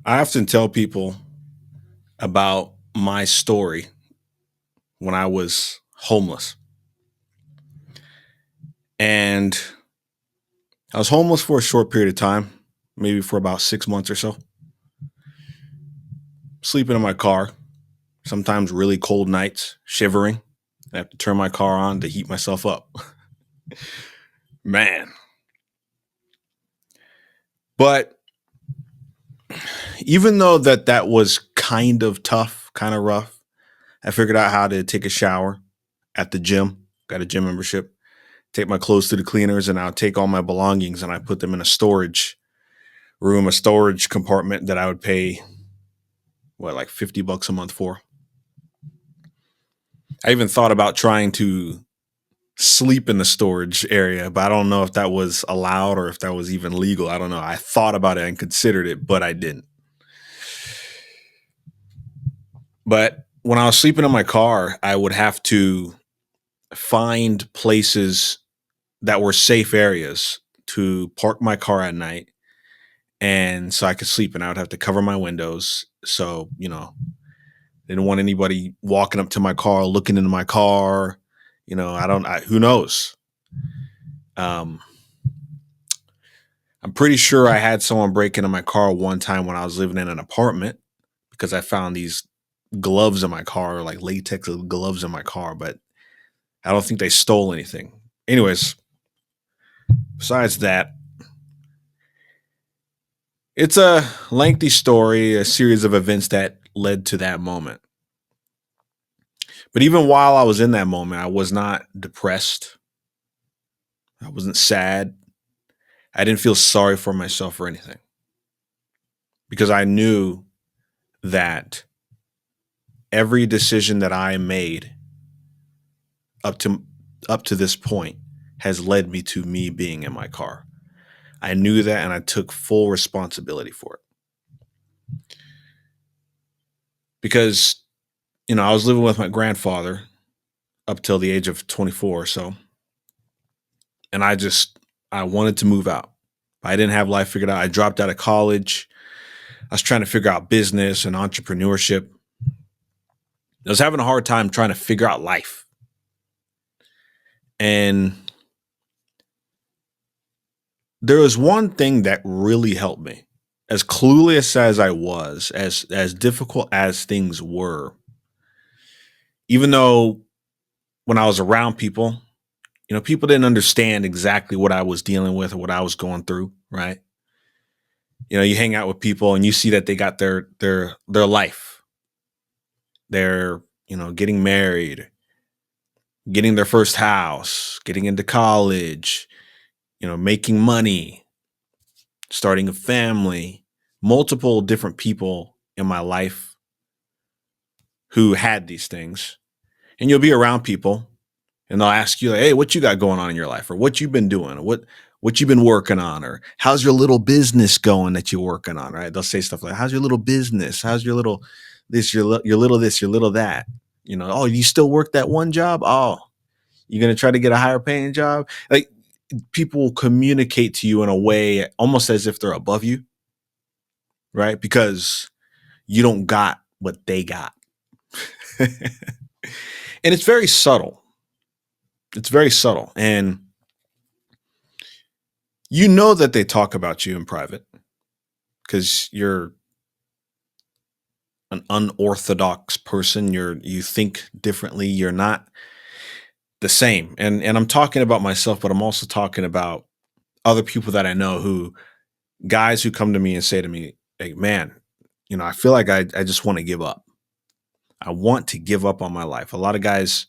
I often tell people about my story when I was homeless. And I was homeless for a short period of time, maybe for about 6 months or so, sleeping in my car, sometimes really cold nights, shivering. I have to turn my car on to heat myself up. Man. But even though that was kind of tough, kind of rough, I figured out how to take a shower at the gym. Got a gym membership. Take my clothes to the cleaners and I'll take all my belongings and I put them in a storage room, a storage compartment that I would pay like $50 a month for. I even thought about trying to sleep in the storage area, but I don't know if that was allowed or if that was even legal. I don't know. I thought about it and considered it, but I didn't. But when I was sleeping in my car, I would have to find places that were safe areas to park my car at night and so I could sleep and I would have to cover my windows. So, didn't want anybody walking up to my car, looking into my car. Who knows? Um, I'm pretty sure I had someone break into my car one time when I was living in an apartment because I found these gloves in my car, like latex gloves in my car, but I don't think they stole anything. Anyways, besides that, it's a lengthy story, a series of events that led to that moment. But even while I was in that moment, I was not depressed. I wasn't sad. I didn't feel sorry for myself or anything because I knew that every decision that I made up to up to this point has led me to me being in my car. I knew that and I took full responsibility for it because I was living with my grandfather up till the age of 24 or so, and I wanted to move out. I didn't have life figured out. I dropped out of college. I was trying to figure out business and entrepreneurship. I was having a hard time trying to figure out life. And there was one thing that really helped me. As clueless as I was, as difficult as things were, even though when I was around people, people didn't understand exactly what I was dealing with or what I was going through, right? You hang out with people and you see that they got their life. They're, getting married, getting their first house, getting into college, making money, starting a family, multiple different people in my life who had these things. And you'll be around people and they'll ask you, like, hey, what you got going on in your life? Or what you've been doing? Or what you've been working on? Or how's your little business going that you're working on? Right. They'll say stuff like, how's your little business? How's your little this, your little this, your little that? Oh, you still work that one job? Oh, you're gonna try to get a higher paying job? Like people will communicate to you in a way almost as if they're above you, right? Because you don't got what they got. And it's very subtle. It's very subtle. And you know that they talk about you in private because you're an unorthodox person. You think differently. You're not the same. And I'm talking about myself, but I'm also talking about other people that I know who guys who come to me and say to me, hey, man, I feel like I just want to give up. I want to give up on my life. A lot of guys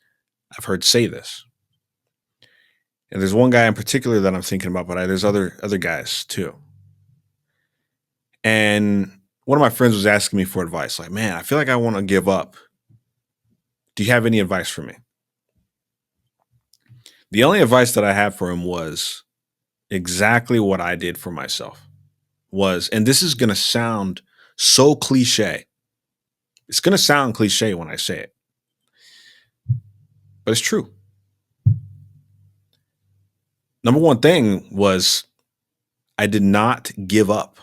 I've heard say this. And there's one guy in particular that I'm thinking about, but there's other guys too. And one of my friends was asking me for advice, like, man, I feel like I want to give up. Do you have any advice for me? The only advice that I had for him was exactly what I did for myself. And this is going to sound so cliche. It's going to sound cliche when I say it, but it's true. Number one thing was I did not give up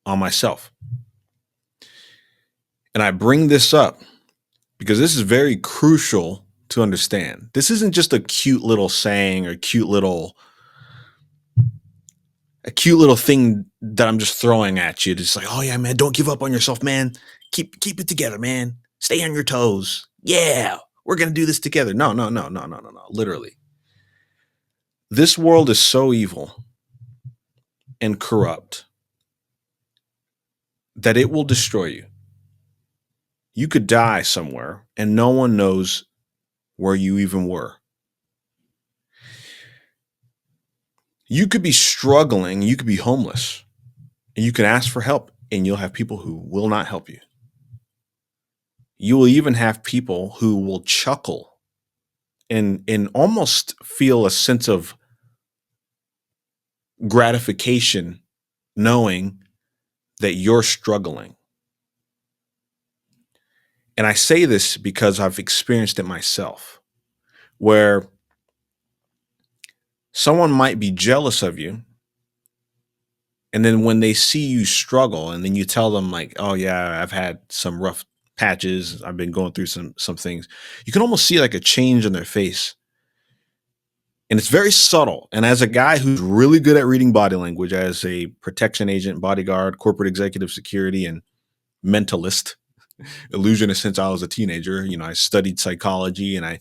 on myself. And I bring this up because this is very crucial to understand. This isn't just a cute little saying or a cute little thing that I'm just throwing at you. It's like, oh yeah, man, don't give up on yourself, man. Keep it together, man. Stay on your toes. Yeah, we're gonna do this together. No, no, no, no, no, no, no. Literally, this world is so evil and corrupt that it will destroy you. You could die somewhere and no one knows where you even were. You could be struggling, you could be homeless, and you can ask for help, and you'll have people who will not help you. You will even have people who will chuckle and almost feel a sense of gratification knowing that you're struggling. And I say this because I've experienced it myself, where someone might be jealous of you. And then when they see you struggle, and then you tell them, like, oh, yeah, I've had some rough patches, I've been going through some things, you can almost see like a change in their face. And it's very subtle. And as a guy who's really good at reading body language, as a protection agent, bodyguard, corporate executive security, and mentalist, illusionist since I was a teenager, I studied psychology and I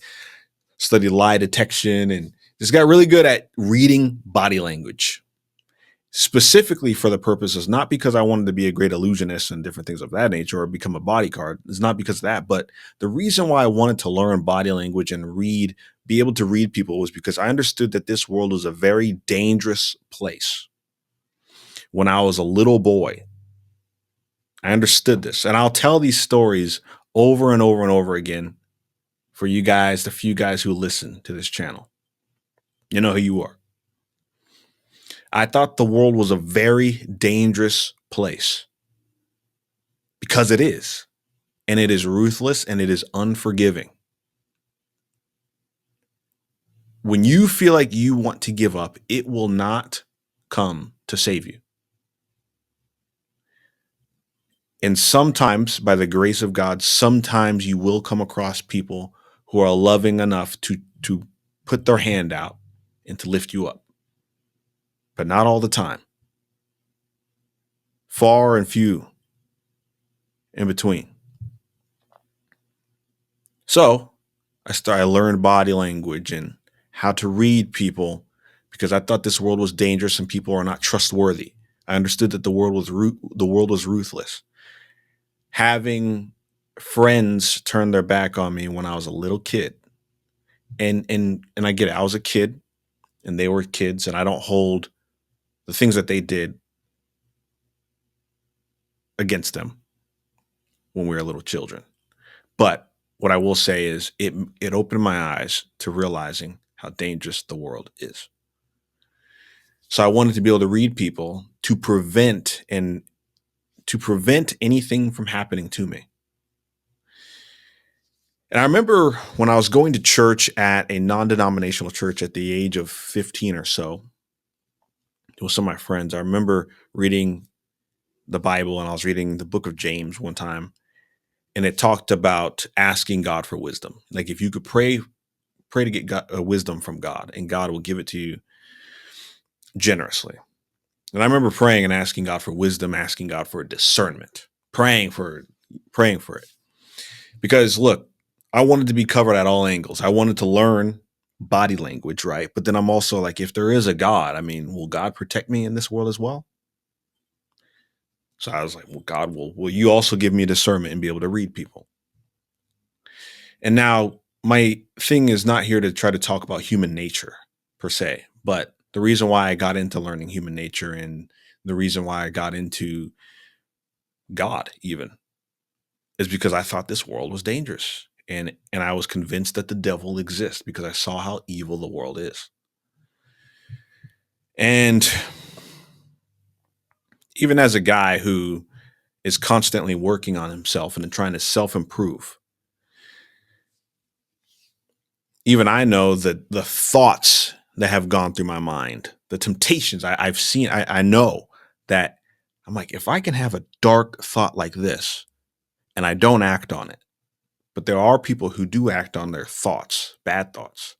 studied lie detection and just got really good at reading body language, specifically for the purposes, not because I wanted to be a great illusionist and different things of that nature or become a bodyguard. It's not because of that. But the reason why I wanted to learn body language and be able to read people was because I understood that this world was a very dangerous place. When I was a little boy, I understood this. And I'll tell these stories over and over and over again for you guys, the few guys who listen to this channel. You know who you are. I thought the world was a very dangerous place because it is. And it is ruthless and it is unforgiving. When you feel like you want to give up, it will not come to save you. And sometimes, by the grace of God, sometimes you will come across people who are loving enough to put their hand out and to lift you up. But not all the time. Far and few in between. So I learned body language and how to read people because I thought this world was dangerous and people are not trustworthy. I understood that the world was ruthless. Having friends turn their back on me when I was a little kid, and I get it. I was a kid, and they were kids, and I don't hold the things that they did against them when we were little children. But what I will say is it opened my eyes to realizing how dangerous the world is. So I wanted to be able to read people to prevent anything from happening to me. And I remember when I was going to church at a non-denominational church at the age of 15 or so, with some of my friends, I remember reading the Bible, and I was reading the book of James one time, and it talked about asking God for wisdom. Like if you could pray to get wisdom from God, and God will give it to you generously. And I remember praying and asking God for wisdom, asking God for discernment, praying for it. Because look, I wanted to be covered at all angles. I wanted to learn body language, right? But then I'm also like, if there is a God, I mean, will God protect me in this world as well? So I was like, well, God, will you also give me discernment and be able to read people? And now my thing is not here to try to talk about human nature per se, but the reason why I got into learning human nature and the reason why I got into God even is because I thought this world was dangerous. And I was convinced that the devil exists because I saw how evil the world is. And even as a guy who is constantly working on himself and trying to self-improve, even I know that the thoughts that have gone through my mind, the temptations I've seen, I know that I'm like, if I can have a dark thought like this and I don't act on it. But there are people who do act on their thoughts, bad thoughts.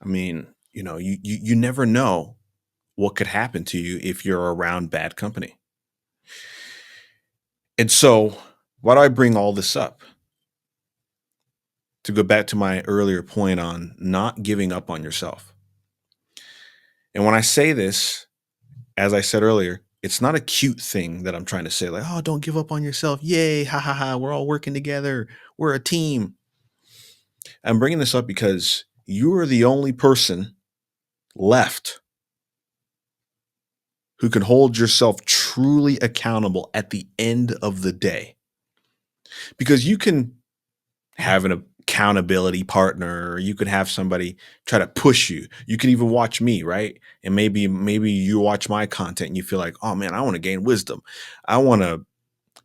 I mean, you never know what could happen to you if you're around bad company. And so, why do I bring all this up? To go back to my earlier point on not giving up on yourself. And when I say this, as I said earlier, it's not a cute thing that I'm trying to say, like, oh, don't give up on yourself. Yay, ha ha ha. We're all working together. We're a team. I'm bringing this up because you are the only person left who can hold yourself truly accountable at the end of the day. Because you can have an accountability partner, or you could have somebody try to push you. You can even watch me, right? And maybe you watch my content and you feel like, oh man, I want to gain wisdom. I want to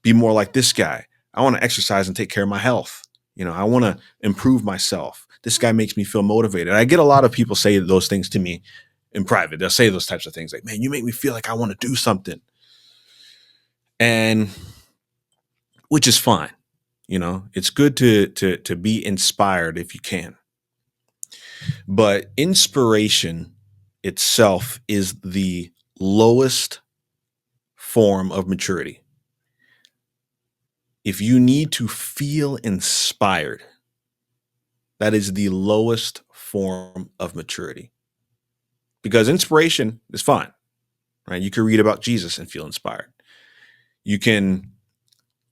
be more like this guy. I want to exercise and take care of my health. I want to improve myself. This guy makes me feel motivated. I get a lot of people say those things to me in private. They'll say those types of things like, man, you make me feel like I want to do something. And which is fine. It's good to be inspired if you can. But inspiration itself is the lowest form of maturity. If you need to feel inspired, that is the lowest form of maturity. Because inspiration is fine, right? You can read about Jesus and feel inspired. You can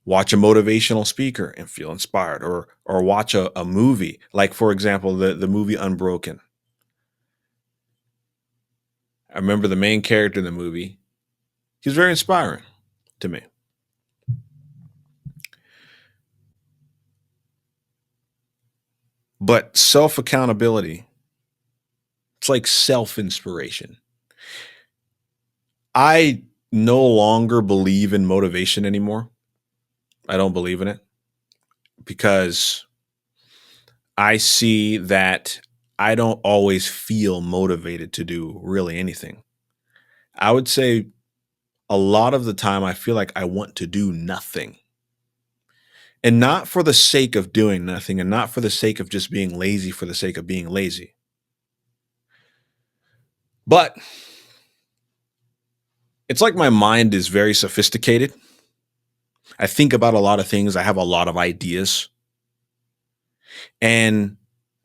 watch a motivational speaker and feel inspired, or watch a movie, like for example the movie Unbroken. I remember the main character in the movie. He was very inspiring to me. But self accountability, it's like self inspiration. I no longer believe in motivation anymore. I don't believe in it because I see that I don't always feel motivated to do really anything. I would say a lot of the time I feel like I want to do nothing. And not for the sake of doing nothing, and not for the sake of just being lazy for the sake of being lazy. But it's like my mind is very sophisticated. I think about a lot of things. I have a lot of ideas. And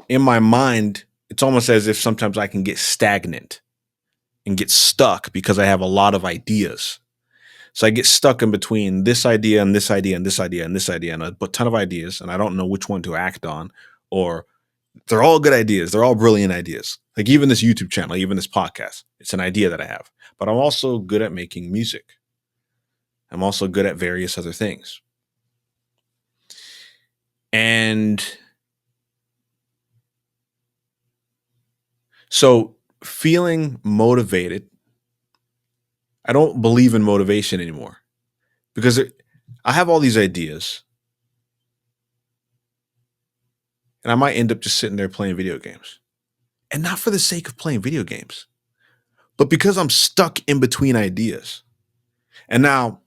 in my mind, it's almost as if sometimes I can get stagnant and get stuck because I have a lot of ideas. So I get stuck in between this idea and this idea and this idea and this idea and a ton of ideas, and I don't know which one to act on. Or they're all good ideas. They're all brilliant ideas. Like even this YouTube channel, even this podcast, it's an idea that I have. But I'm also good at making music. I'm also good at various other things. And so feeling motivated, I don't believe in motivation anymore because I have all these ideas and I might end up just sitting there playing video games. And not for the sake of playing video games, but because I'm stuck in between ideas. And now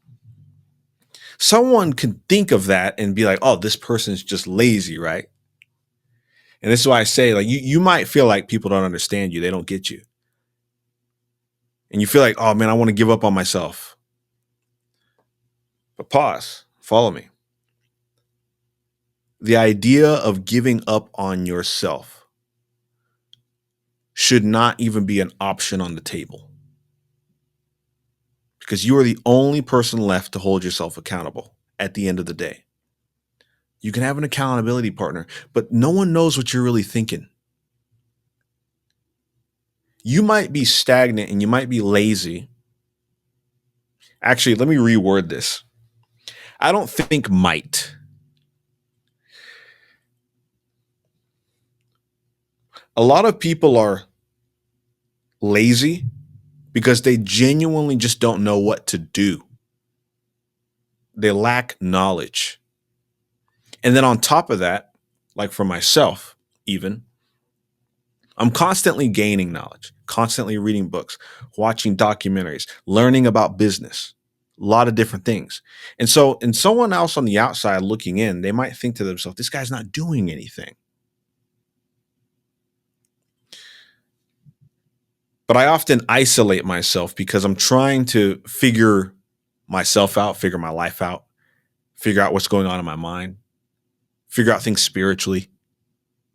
someone can think of that and be like, oh, this person's just lazy, right? And this is why I say, like, you might feel like people don't understand you, they don't get you. And you feel like, oh man, I want to give up on myself. But pause, follow me. The idea of giving up on yourself should not even be an option on the table because you are the only person left to hold yourself accountable at the end of the day. You can have an accountability partner, but no one knows what you're really thinking. You might be stagnant and you might be lazy. Actually, let me reword this. I don't think might. A lot of people are lazy because they genuinely just don't know what to do. They lack knowledge. And then on top of that, like for myself, even, I'm constantly gaining knowledge, constantly reading books, watching documentaries, learning about business, a lot of different things. And someone else on the outside looking in, they might think to themselves, this guy's not doing anything. But I often isolate myself because I'm trying to figure myself out, figure my life out, figure out what's going on in my mind, figure out things spiritually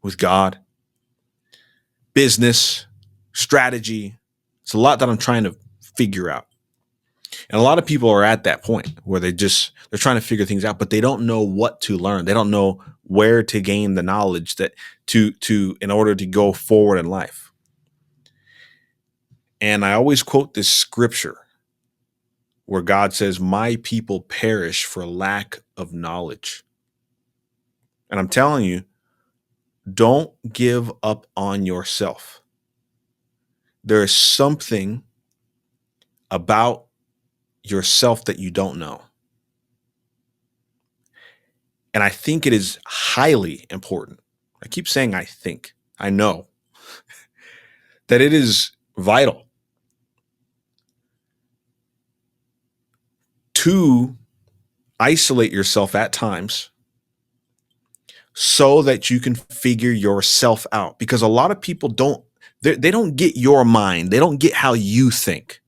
with God, business, strategy. It's a lot that I'm trying to figure out. And a lot of people are at that point where they're trying to figure things out, but they don't know what to learn. They don't know where to gain the knowledge that to in order to go forward in life. And I always quote this scripture where God says, "My people perish for lack of knowledge." And I'm telling you, don't give up on yourself. There is something about yourself that you don't know. And I think it is highly important. I keep saying I think, I know that it is vital to isolate yourself at times so that you can figure yourself out. Because a lot of people they don't get your mind. They don't get how you think.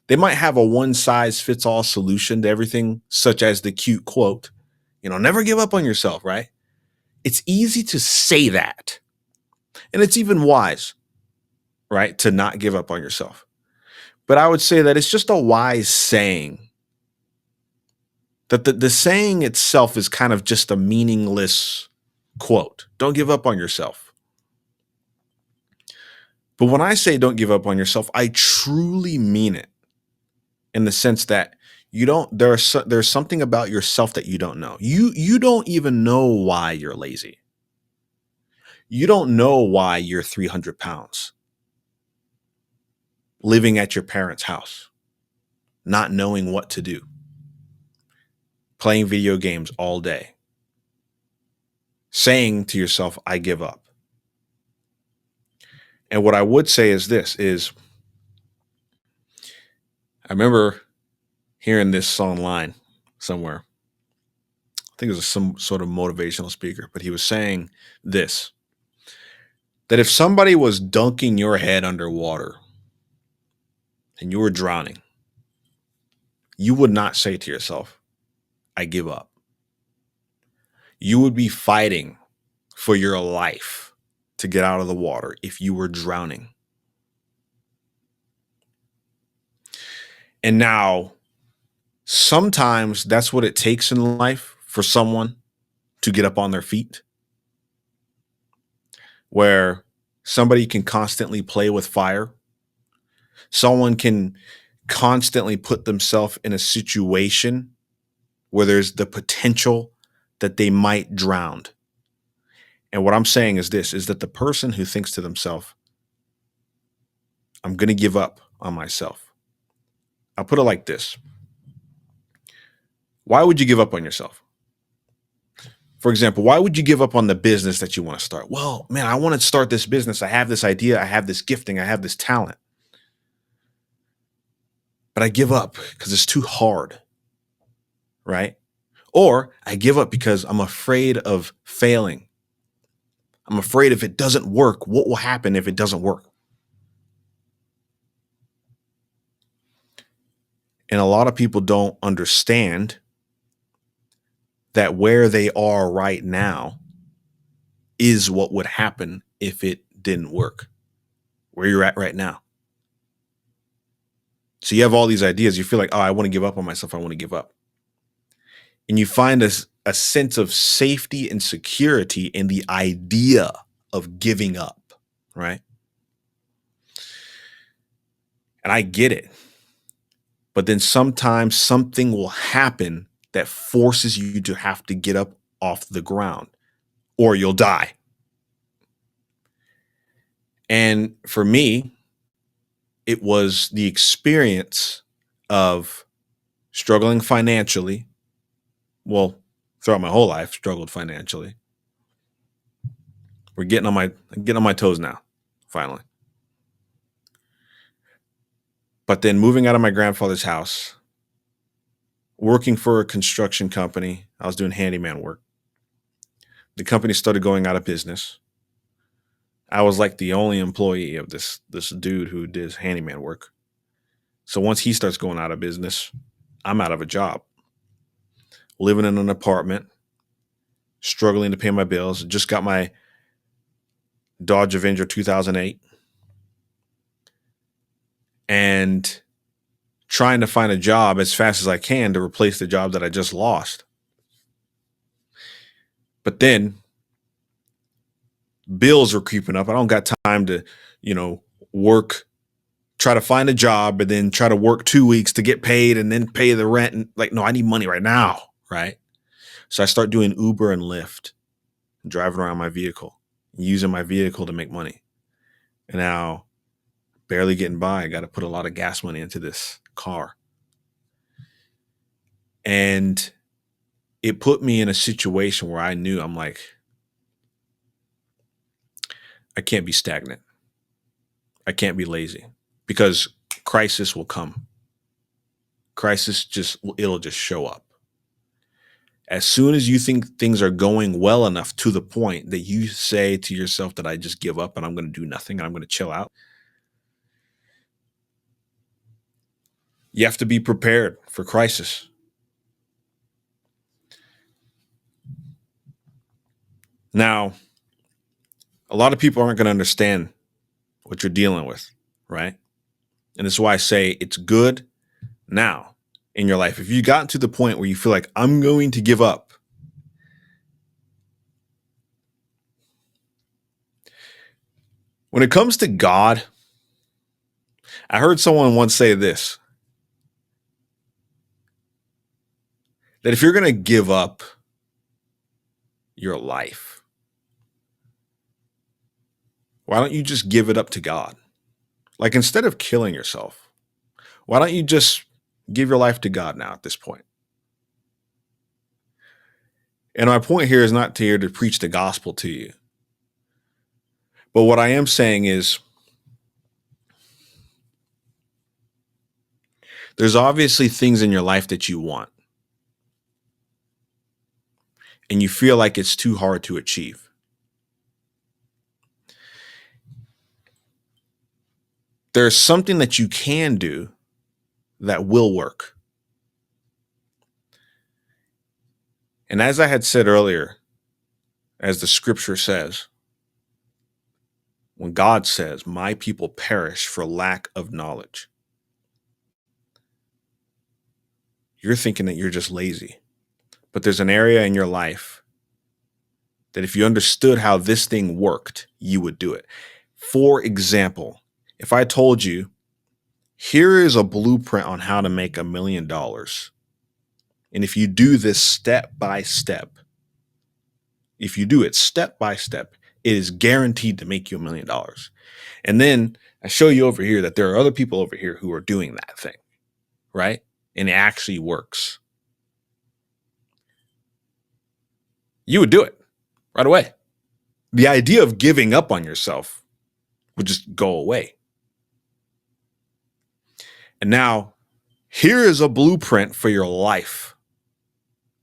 They might have a one size fits all solution to everything, such as the cute quote, never give up on yourself, right? It's easy to say that. And it's even wise, right, to not give up on yourself. But I would say that it's just a wise saying. That the saying itself is kind of just a meaningless quote. Don't give up on yourself. But when I say don't give up on yourself, I truly mean it in the sense that there's something about yourself that you don't know. You don't even know why you're lazy. You don't know why you're 300 pounds living at your parents' house, not knowing what to do, playing video games all day, saying to yourself, I give up. And what I would say is this is I remember hearing this online somewhere. I think it was some sort of motivational speaker, but he was saying this, that if somebody was dunking your head underwater and you were drowning, you would not say to yourself, I give up. You would be fighting for your life to get out of the water if you were drowning. And now, sometimes that's what it takes in life for someone to get up on their feet, where somebody can constantly play with fire. Someone can constantly put themselves in a situation where there's the potential that they might drown. And what I'm saying is this, is that the person who thinks to themselves, I'm going to give up on myself. I'll put it like this. Why would you give up on yourself? For example, why would you give up on the business that you want to start? Well, man, I want to start this business. I have this idea. I have this gifting. I have this talent. But I give up because it's too hard, right? Or I give up because I'm afraid of failing. I'm afraid if it doesn't work, what will happen if it doesn't work? And a lot of people don't understand that where they are right now is what would happen if it didn't work, where you're at right now. So you have all these ideas. You feel like, oh, I want to give up on myself. I want to give up. And you find a sense of safety and security in the idea of giving up, right? And I get it. But then sometimes something will happen that forces you to have to get up off the ground or you'll die. And for me, it was the experience of struggling financially. Well, throughout my whole life, struggled financially. We're getting on my toes now, finally. But then moving out of my grandfather's house working for a construction company. I was doing handyman work. The company started going out of business. I was like the only employee of this dude who did handyman work. So once he starts going out of business, I'm out of a job, living in an apartment, struggling to pay my bills. Just got my Dodge Avenger 2008 and trying to find a job as fast as I can to replace the job that I just lost. But then bills are creeping up. I don't got time to, work, try to find a job and then try to work 2 weeks to get paid and then pay the rent. And like, no, I need money right now. Right. So I start doing Uber and Lyft, driving around my vehicle, using my vehicle to make money. And now barely getting by. I got to put a lot of gas money into this car. And it put me in a situation where I knew I'm like, I can't be stagnant. I can't be lazy because crisis will come. It'll just show up. As soon as you think things are going well enough to the point that you say to yourself that I just give up and I'm going to do nothing and I'm going to chill out, you have to be prepared for crisis. Now, a lot of people aren't going to understand what you're dealing with, right? And this is why I say it's good now in your life. If you gotten to the point where you feel like I'm going to give up, when it comes to God, I heard someone once say this, that if you're going to give up your life, why don't you just give it up to God? Like instead of killing yourself, why don't you just give your life to God now at this point? And my point here is not here to preach the gospel to you. But what I am saying is there's obviously things in your life that you want and you feel like it's too hard to achieve. There's something that you can do that will work. And as I had said earlier, as the scripture says, when God says, my people perish for lack of knowledge, you're thinking that you're just lazy. But there's an area in your life that if you understood how this thing worked, you would do it. For example, if I told you, here is a blueprint on how to make $1 million. And if you do this step by step, if you do it step by step, it is guaranteed to make you $1 million. And then I show you over here that there are other people over here who are doing that thing, right? And it actually works. You would do it right away. The idea of giving up on yourself would just go away. And now, here is a blueprint for your life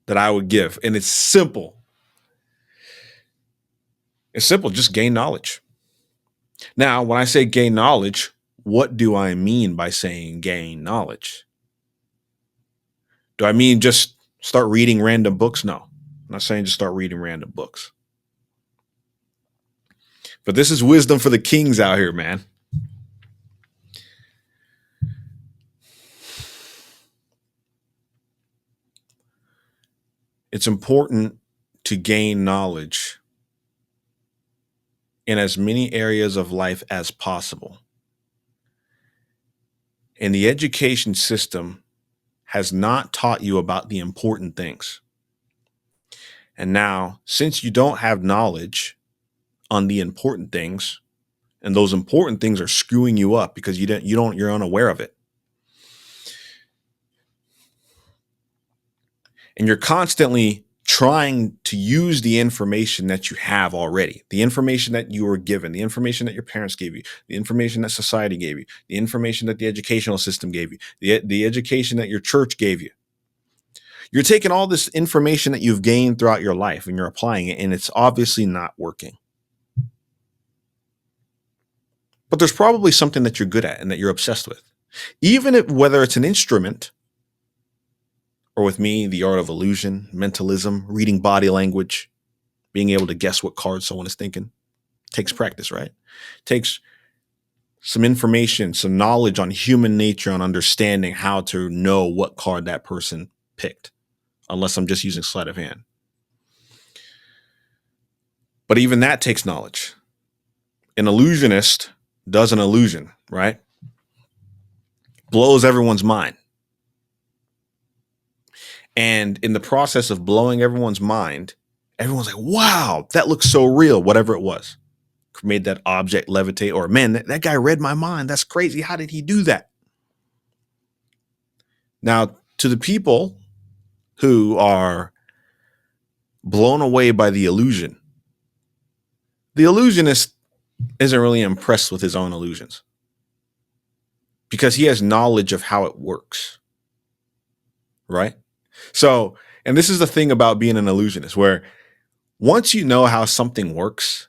that I would give. And it's simple. It's simple, just gain knowledge. Now, when I say gain knowledge, what do I mean by saying gain knowledge? Do I mean just start reading random books? No, I'm not saying just start reading random books. But this is wisdom for the kings out here, man. It's important to gain knowledge in as many areas of life as possible. And the education system has not taught you about the important things. And now, since you don't have knowledge on the important things, and those important things are screwing you up because you're unaware of it. And you're constantly trying to use the information that you have already, the information that you were given, the information that your parents gave you, the information that society gave you, the information that the educational system gave you, the education that your church gave you. You're taking all this information that you've gained throughout your life and you're applying it, and it's obviously not working. But there's probably something that you're good at and that you're obsessed with. Even if, whether it's an instrument or with me, the art of illusion, mentalism, reading body language, being able to guess what card someone is thinking, takes practice, right? Takes some information, some knowledge on human nature, on understanding how to know what card that person picked, unless I'm just using sleight of hand. But even that takes knowledge. An illusionist does an illusion, right? Blows everyone's mind. And in the process of blowing everyone's mind, everyone's like, wow, that looks so real, whatever it was. Made that object levitate, or man, that guy read my mind. That's crazy. How did he do that? Now, to the people who are blown away by the illusionist isn't really impressed with his own illusions because he has knowledge of how it works. Right? So, and this is the thing about being an illusionist, where once you know how something works,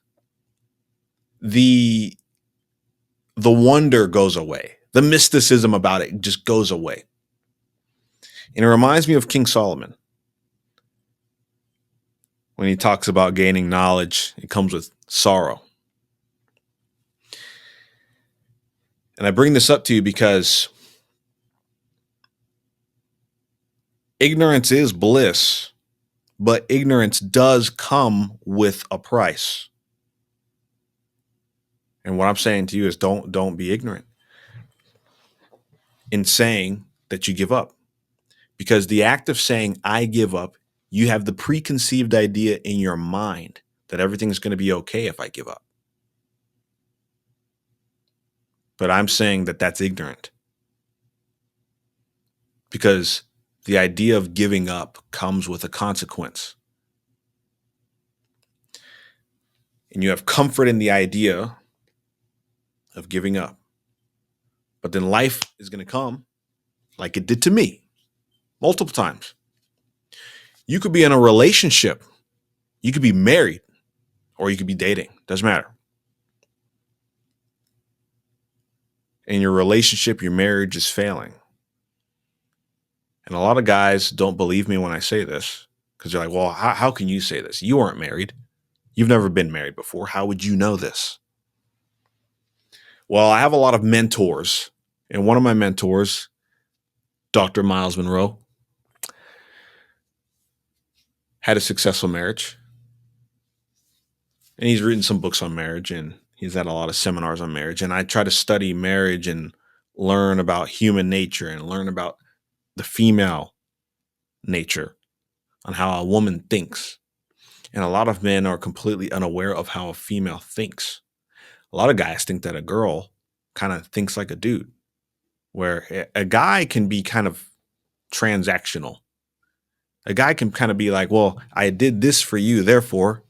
the wonder goes away. The mysticism about it just goes away. And it reminds me of King Solomon. When he talks about gaining knowledge, it comes with sorrow. And I bring this up to you because ignorance is bliss, but ignorance does come with a price. And what I'm saying to you is don't be ignorant in saying that you give up. Because the act of saying I give up, you have the preconceived idea in your mind that everything's going to be okay if I give up. But I'm saying that that's ignorant. Because the idea of giving up comes with a consequence. And you have comfort in the idea of giving up. But then life is going to come like it did to me multiple times. You could be in a relationship, you could be married, or you could be dating. Doesn't matter. In your relationship, your marriage is failing. And a lot of guys don't believe me when I say this because they're like, well, how can you say this? You aren't married. You've never been married before. How would you know this? Well, I have a lot of mentors. And one of my mentors, Dr. Miles Monroe, had a successful marriage. And he's written some books on marriage and he's had a lot of seminars on marriage. And I try to study marriage and learn about human nature and learn about the female nature on how a woman thinks. And a lot of men are completely unaware of how a female thinks. A lot of guys think that a girl kind of thinks like a dude, where a guy can be kind of transactional. A guy can kind of be like, well, I did this for you, therefore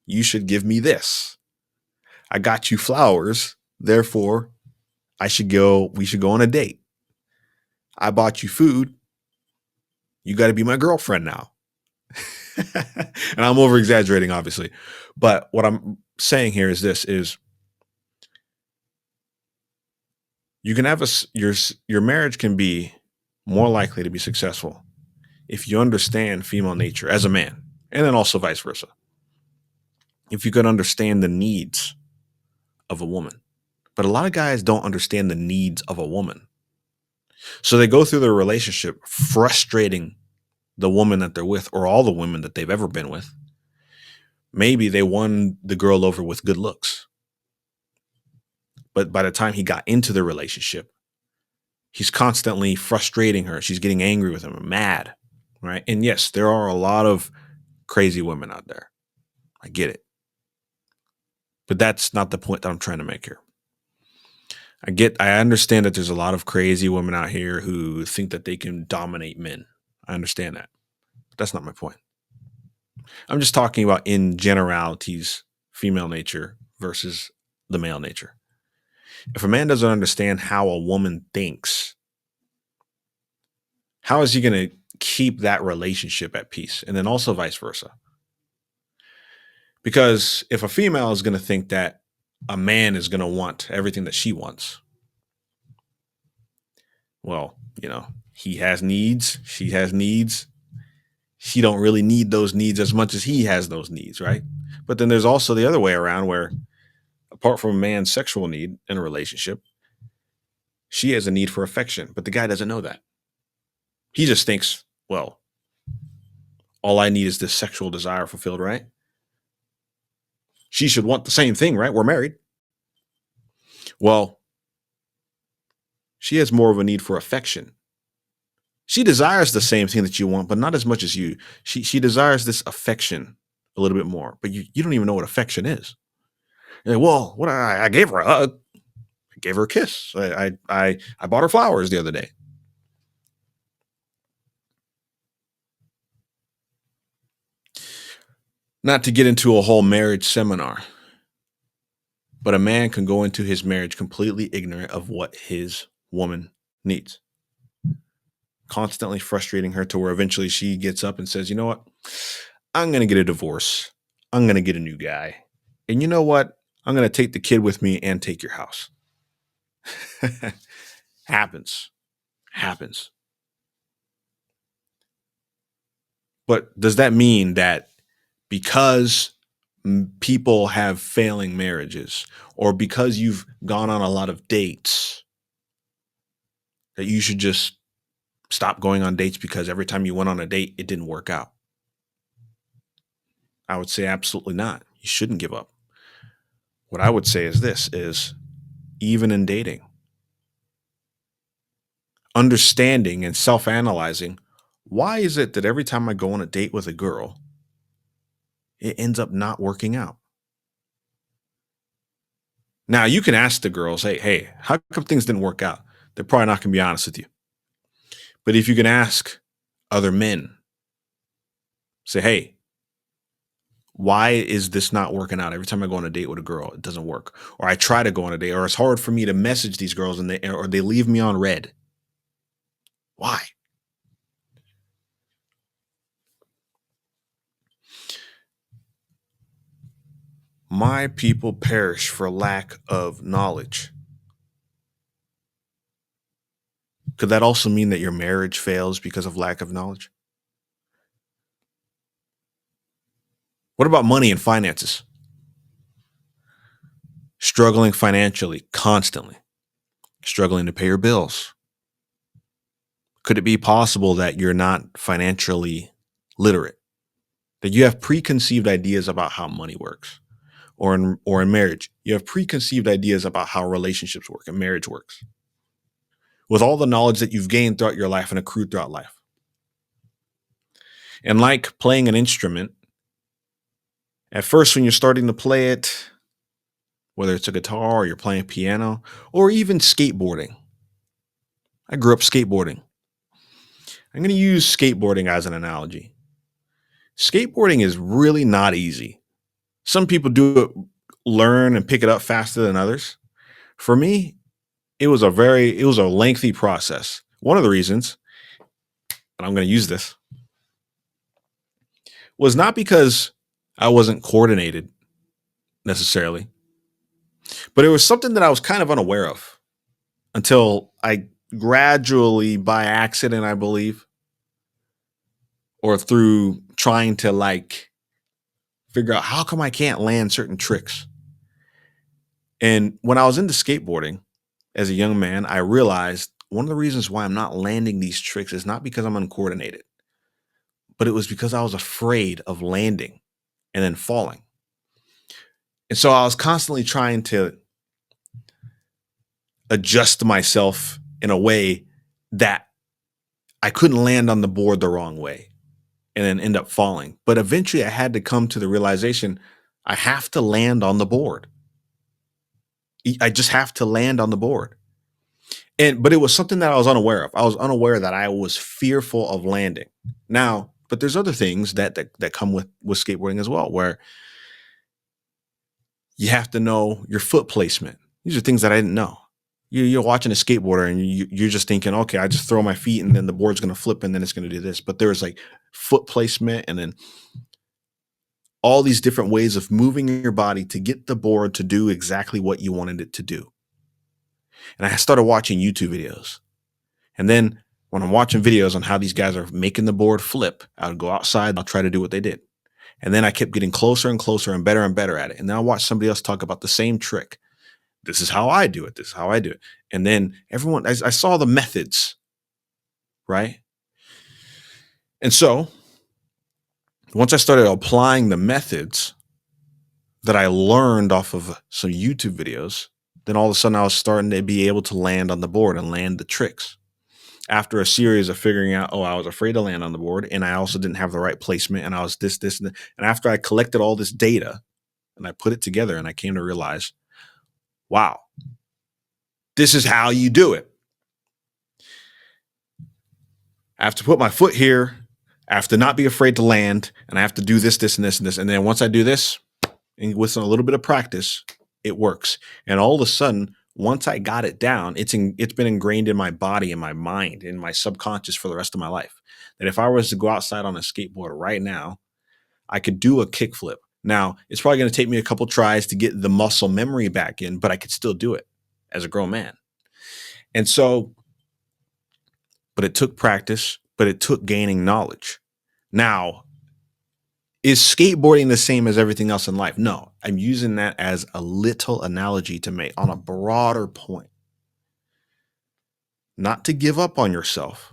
you should give me this. I got you flowers, therefore we should go on a date. I bought you food. You got to be my girlfriend now. And I'm over exaggerating, obviously. But what I'm saying here is this is you can have your marriage can be more likely to be successful if you understand female nature as a man, and then also vice versa. If you could understand the needs of a woman. But a lot of guys don't understand the needs of a woman. So they go through their relationship frustrating the woman that they're with or all the women that they've ever been with. Maybe they won the girl over with good looks. But by the time he got into the relationship, he's constantly frustrating her. She's getting angry with him, mad, right? And yes, there are a lot of crazy women out there. I get it. But that's not the point that I'm trying to make here. I understand that there's a lot of crazy women out here who think that they can dominate men. I understand that. But that's not my point. I'm just talking about in generalities, female nature versus the male nature. If a man doesn't understand how a woman thinks, how is he going to keep that relationship at peace, and then also vice versa. Because if a female is going to think that a man is going to want everything that she wants, well, he has needs, she has needs. She don't really need those needs as much as he has those needs, right? But then there's also the other way around where apart from a man's sexual need in a relationship, she has a need for affection, but the guy doesn't know that. He just thinks, well, all I need is this sexual desire fulfilled, right? She should want the same thing, right? We're married. Well, she has more of a need for affection. She desires the same thing that you want, but not as much as you. She desires this affection a little bit more, but you don't even know what affection is. You're like, well, what I gave her a hug, I gave her a kiss, I bought her flowers the other day. Not to get into a whole marriage seminar, but a man can go into his marriage completely ignorant of what his woman needs, constantly frustrating her to where eventually she gets up and says, you know what? I'm going to get a divorce. I'm going to get a new guy. And you know what? I'm going to take the kid with me and take your house. Happens. Happens. But does that mean that because people have failing marriages or because you've gone on a lot of dates that you should just stop going on dates because every time you went on a date, it didn't work out? I would say absolutely not. You shouldn't give up. What I would say is this is even in dating, understanding and self-analyzing, why is it that every time I go on a date with a girl, it ends up not working out? Now you can ask the girls, hey, how come things didn't work out? They're probably not going to be honest with you. But if you can ask other men, say, hey, why is this not working out? Every time I go on a date with a girl, it doesn't work. Or I try to go on a date, or it's hard for me to message these girls and they leave me on red. Why? My people perish for lack of knowledge. Could that also mean that your marriage fails because of lack of knowledge? What about money and finances? Struggling financially constantly, struggling to pay your bills. Could it be possible that you're not financially literate? That you have preconceived ideas about how money works? Or in marriage, you have preconceived ideas about how relationships work and marriage works with all the knowledge that you've gained throughout your life and accrued throughout life. And like playing an instrument, at first when you're starting to play it, whether it's a guitar or you're playing piano or even skateboarding. I grew up skateboarding. I'm going to use skateboarding as an analogy. Skateboarding is really not easy. Some people do it, learn and pick it up faster than others. For me, it was a lengthy process. One of the reasons, and I'm going to use this, was not because I wasn't coordinated necessarily, but it was something that I was kind of unaware of until I gradually, by accident, I believe, or through trying to like figure out how come I can't land certain tricks. And when I was into skateboarding as a young man, I realized one of the reasons why I'm not landing these tricks is not because I'm uncoordinated, but it was because I was afraid of landing and then falling. And so I was constantly trying to adjust myself in a way that I couldn't land on the board the wrong way and then end up falling. But eventually I had to come to the realization I have to land on the board. I just have to land on the board. But it was something that I was unaware of. I was unaware that I was fearful of landing. Now, but there's other things that come with skateboarding as well, where you have to know your foot placement. These are things that I didn't know. You're watching a skateboarder and you're just thinking, okay, I just throw my feet and then the board's going to flip and then it's going to do this. But there's like foot placement and then all these different ways of moving your body to get the board to do exactly what you wanted it to do. And I started watching YouTube videos. And then when I'm watching videos on how these guys are making the board flip, I'll go outside and I'll try to do what they did. And then I kept getting closer and closer and better at it. And then I watched somebody else talk about the same trick. This is how I do it. This is how I do it. And then I saw the methods, right? And so once I started applying the methods that I learned off of some YouTube videos, then all of a sudden I was starting to be able to land on the board and land the tricks. After a series of figuring out, oh, I was afraid to land on the board and I also didn't have the right placement and I was this, and after I collected all this data and I put it together and I came to realize, wow, this is how you do it. I have to put my foot here. I have to not be afraid to land and I have to do this, this, and this, and this. And then once I do this, and with a little bit of practice, it works. And all of a sudden, once I got it down, it's been ingrained in my body, in my mind, in my subconscious for the rest of my life. That if I was to go outside on a skateboard right now, I could do a kickflip. Now, it's probably going to take me a couple tries to get the muscle memory back in, but I could still do it as a grown man. And so, but it took practice, but it took gaining knowledge. Now, is skateboarding the same as everything else in life? No, I'm using that as a little analogy to make on a broader point. Not to give up on yourself,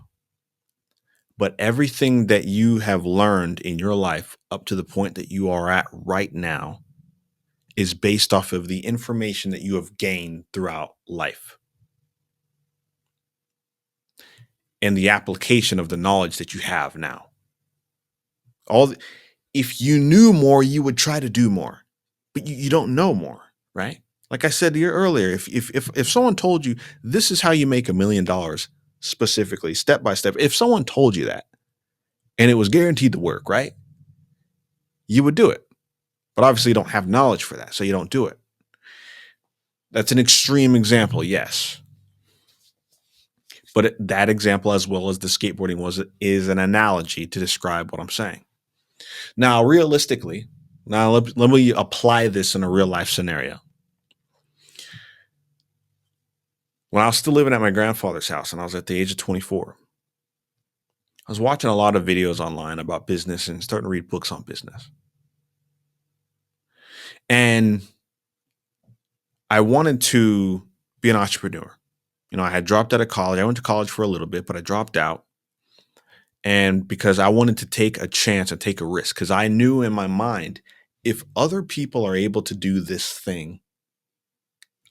but everything that you have learned in your life up to the point that you are at right now is based off of the information that you have gained throughout life and the application of the knowledge that you have now. If you knew more, you would try to do more, but you don't know more, right? Like I said to you earlier, if someone told you this is how you make $1 million specifically, step by step, if someone told you that and it was guaranteed to work, right? You would do it. But obviously you don't have knowledge for that, so you don't do it. That's an extreme example, yes. But that example, as well as the skateboarding is an analogy to describe what I'm saying. Now, realistically, let me apply this in a real life scenario. When I was still living at my grandfather's house and I was at the age of 24, I was watching a lot of videos online about business and starting to read books on business. And I wanted to be an entrepreneur. I had dropped out of college. I went to college for a little bit, but I dropped out. And because I wanted to take a chance and take a risk, because I knew in my mind, if other people are able to do this thing,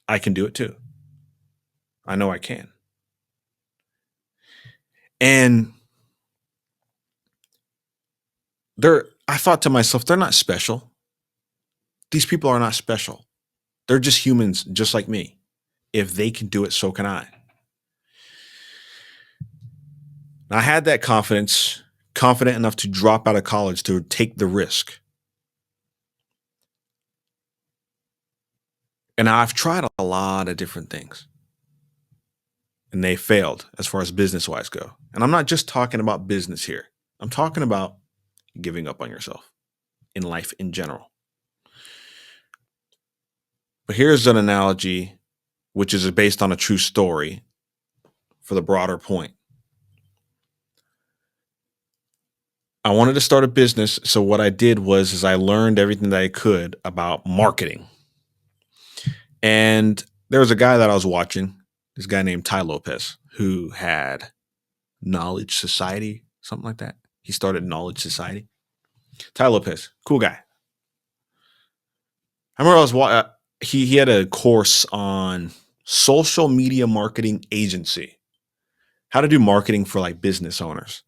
I can do it too. I know I can. And I thought to myself, they're not special. These people are not special. They're just humans just like me. If they can do it, so can I. I had that confident enough to drop out of college to take the risk. And I've tried a lot of different things. And they failed as far as business wise go. And I'm not just talking about business here. I'm talking about giving up on yourself in life in general. But here's an analogy which is based on a true story for the broader point. I wanted to start a business, so what I did was I learned everything that I could about marketing. And there was a guy that I was watching, this guy named Tai Lopez, who had Knowledge Society, something like that. He started Knowledge Society. Tai Lopez, cool guy. I remember he had a course on social media marketing agency, how to do marketing for like business owners,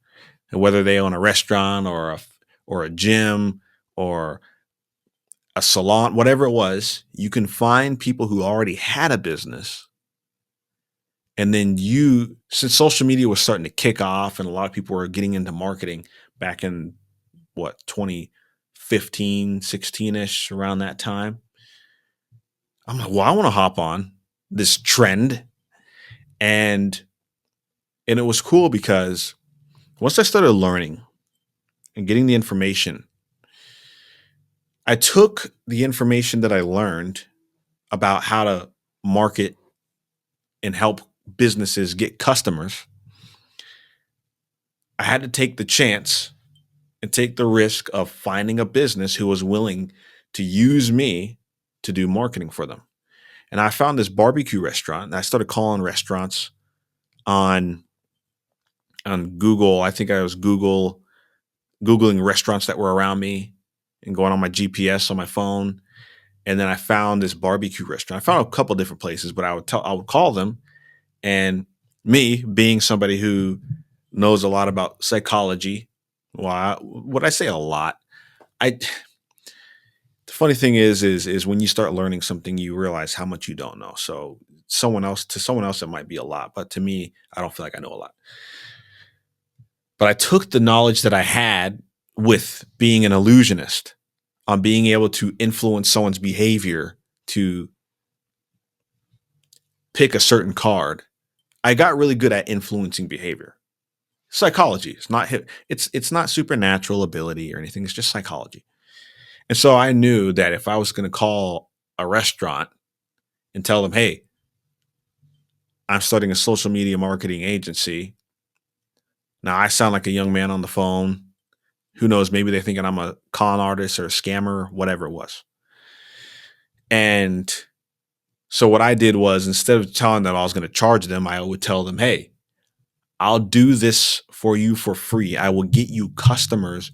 and whether they own a restaurant or a gym or a salon, whatever it was, you can find people who already had a business. And then since social media was starting to kick off and a lot of people were getting into marketing back in 2015, 16-ish, around that time, I'm like, well, I want to hop on this trend And it was cool because once I started learning and getting the information, I took the information that I learned about how to market and help businesses get customers. I had to take the chance and take the risk of finding a business who was willing to use me to do marketing for them. And I found this barbecue restaurant, and I started calling restaurants on Google. I think I was googling restaurants that were around me and going on my GPS on my phone. And then I found this barbecue restaurant. I found a couple different places, but I would call them, and me being somebody who knows a lot about psychology. Well, what I say a lot. I The funny thing is when you start learning something, you realize how much you don't know. So someone else, it might be a lot, but to me, I don't feel like I know a lot. But I took the knowledge that I had with being an illusionist on being able to influence someone's behavior to pick a certain card. I got really good at influencing behavior. Psychology. It's not supernatural ability or anything. It's just psychology. And so I knew that if I was going to call a restaurant and tell them, "Hey, I'm starting a social media marketing agency." Now I sound like a young man on the phone. Who knows? Maybe they're thinking I'm a con artist or a scammer, whatever it was. And so what I did was, instead of telling them I was going to charge them, I would tell them, "Hey, I'll do this for you for free. I will get you customers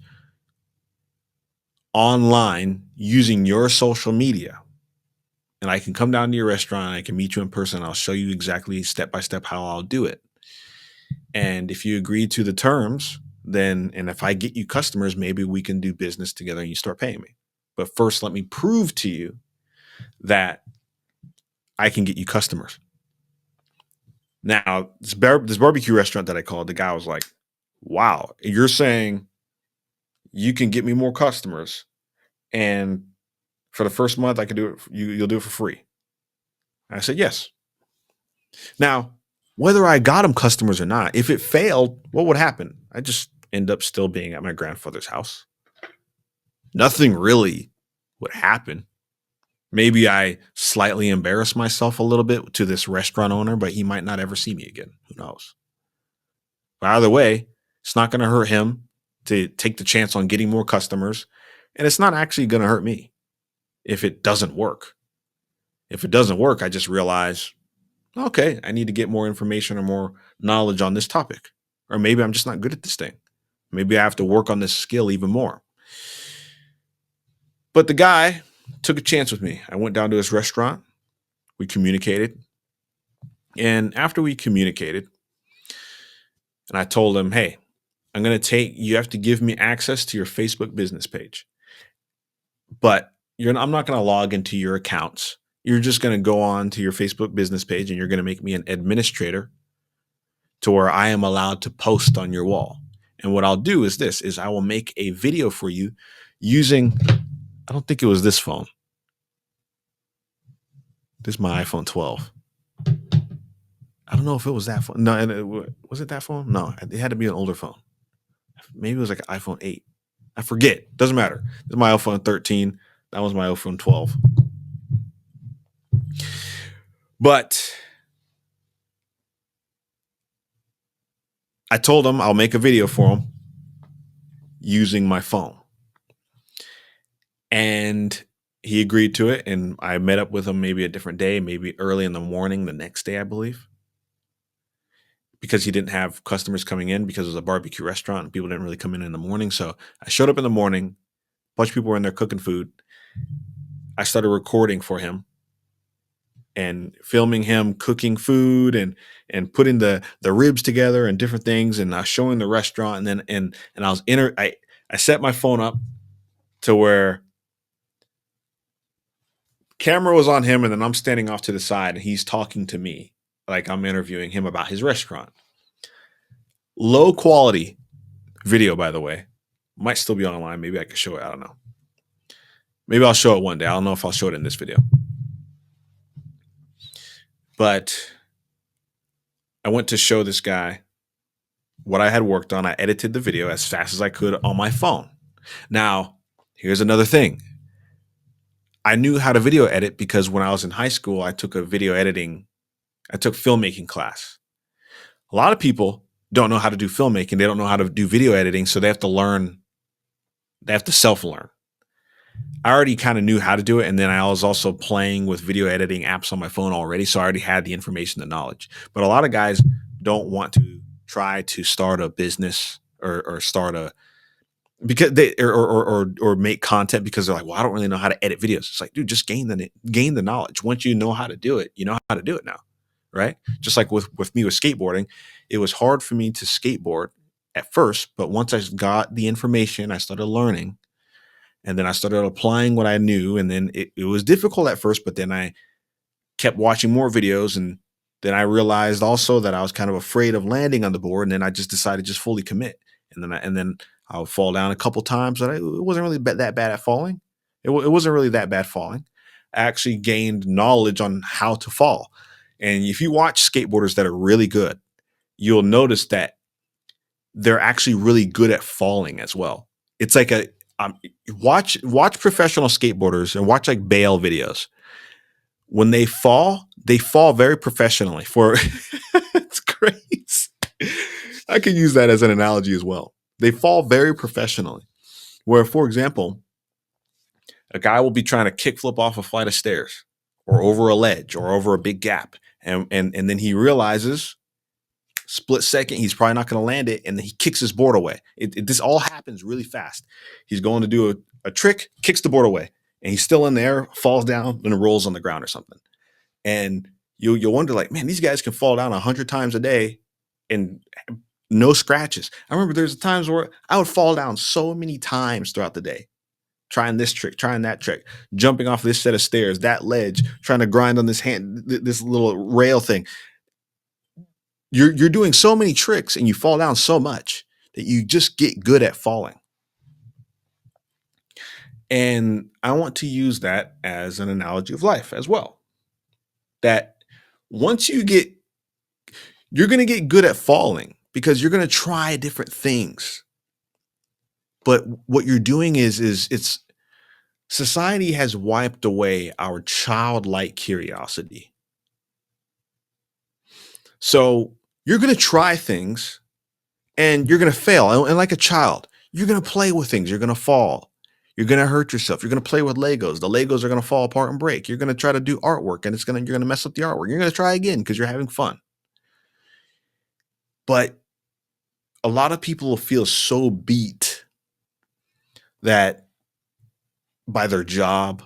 online using your social media. And I can come down to your restaurant, I can meet you in person. I'll show you exactly step by step how I'll do it. And if you agree to the terms, then, and if I get you customers, maybe we can do business together and you start paying me. But first, let me prove to you that I can get you customers." Now, this barbecue restaurant that I called, the guy was like, "Wow, you're saying you can get me more customers, and for the first month, I can do it. You'll do it for free." I said, "Yes." Now, whether I got him customers or not, if it failed, what would happen? I just end up still being at my grandfather's house. Nothing really would happen. Maybe I slightly embarrass myself a little bit to this restaurant owner, but he might not ever see me again. Who knows? But either way, it's not going to hurt him to take the chance on getting more customers. And it's not actually going to hurt me if it doesn't work. If it doesn't work, I just realize, okay, I need to get more information or more knowledge on this topic. Or maybe I'm just not good at this thing. Maybe I have to work on this skill even more. But the guy took a chance with me. I went down to his restaurant. We communicated. And after we communicated, and I told him, "Hey, you have to give me access to your Facebook business page. But I'm not going to log into your accounts. You're just going to go on to your Facebook business page and you're going to make me an administrator to where I am allowed to post on your wall. And what I'll do is I will make a video for you using, I don't think it was this phone. This is my iPhone 12. I don't know if it was that phone. No, was it that phone? No, it had to be an older phone. Maybe it was like an iPhone 8. I forget. Doesn't matter. This is my iPhone 13. That was my iPhone 12. But I told him I'll make a video for him using my phone. And he agreed to it. And I met up with him maybe a different day, maybe early in the morning, the next day, I believe. Because he didn't have customers coming in because it was a barbecue restaurant and people didn't really come in the morning. So I showed up in the morning. A bunch of people were in there cooking food. I started recording for him and filming him cooking food and putting the ribs together and different things, and I was showing the restaurant, and then and I set my phone up to where camera was on him, and then I'm standing off to the side and he's talking to me like I'm interviewing him about his restaurant. Low quality video, by the way. Might still be online. Maybe I could show it. I don't know. Maybe I'll show it one day. I don't know if I'll show it in this video. But I went to show this guy what I had worked on. I edited the video as fast as I could on my phone. Now, here's another thing. I knew how to video edit because when I was in high school, I took filmmaking class. A lot of people don't know how to do filmmaking. They don't know how to do video editing. So they have to learn, they have to self learn. I already kind of knew how to do it. And then I was also playing with video editing apps on my phone already. So I already had the information, the knowledge. But a lot of guys don't want to try to start a business or start a, because they or make content because they're like, well, I don't really know how to edit videos. It's like, dude, just gain the knowledge. Once you know how to do it, you know how to do it now, right? Just like with me with skateboarding, it was hard for me to skateboard at first, but once I got the information, I started learning, and then I started applying what I knew, and then it was difficult at first, but then I kept watching more videos, and then I realized also that I was kind of afraid of landing on the board, and then I just decided to just fully commit, and then I would fall down a couple times, but it wasn't really that bad at falling. It wasn't really that bad falling. I actually gained knowledge on how to fall, and if you watch skateboarders that are really good, you'll notice that they're actually really good at falling as well. It's like a watch professional skateboarders and watch like bail videos. When they fall very professionally. For it's great. I can use that as an analogy as well. They fall very professionally. Where, for example, a guy will be trying to kickflip off a flight of stairs or over a ledge or over a big gap. And then he realizes split second, he's probably not going to land it. And then he kicks his board away. This all happens really fast. He's going to do a trick, kicks the board away, and he's still in there, falls down, and rolls on the ground or something. And you'll wonder, like, man, these guys can fall down 100 times a day and no scratches. I remember there's times where I would fall down so many times throughout the day, trying this trick, trying that trick, jumping off this set of stairs, that ledge, trying to grind on this little rail thing. You're doing so many tricks and you fall down so much that you just get good at falling. And I want to use that as an analogy of life as well. That once you're going to get good at falling because you're going to try different things. But what you're doing is it's society has wiped away our childlike curiosity. So you're going to try things and you're going to fail. And like a child, you're going to play with things. You're going to fall. You're going to hurt yourself. You're going to play with Legos. The Legos are going to fall apart and break. You're going to try to do artwork and you're going to mess up the artwork. You're going to try again because you're having fun. But a lot of people will feel so beat that by their job,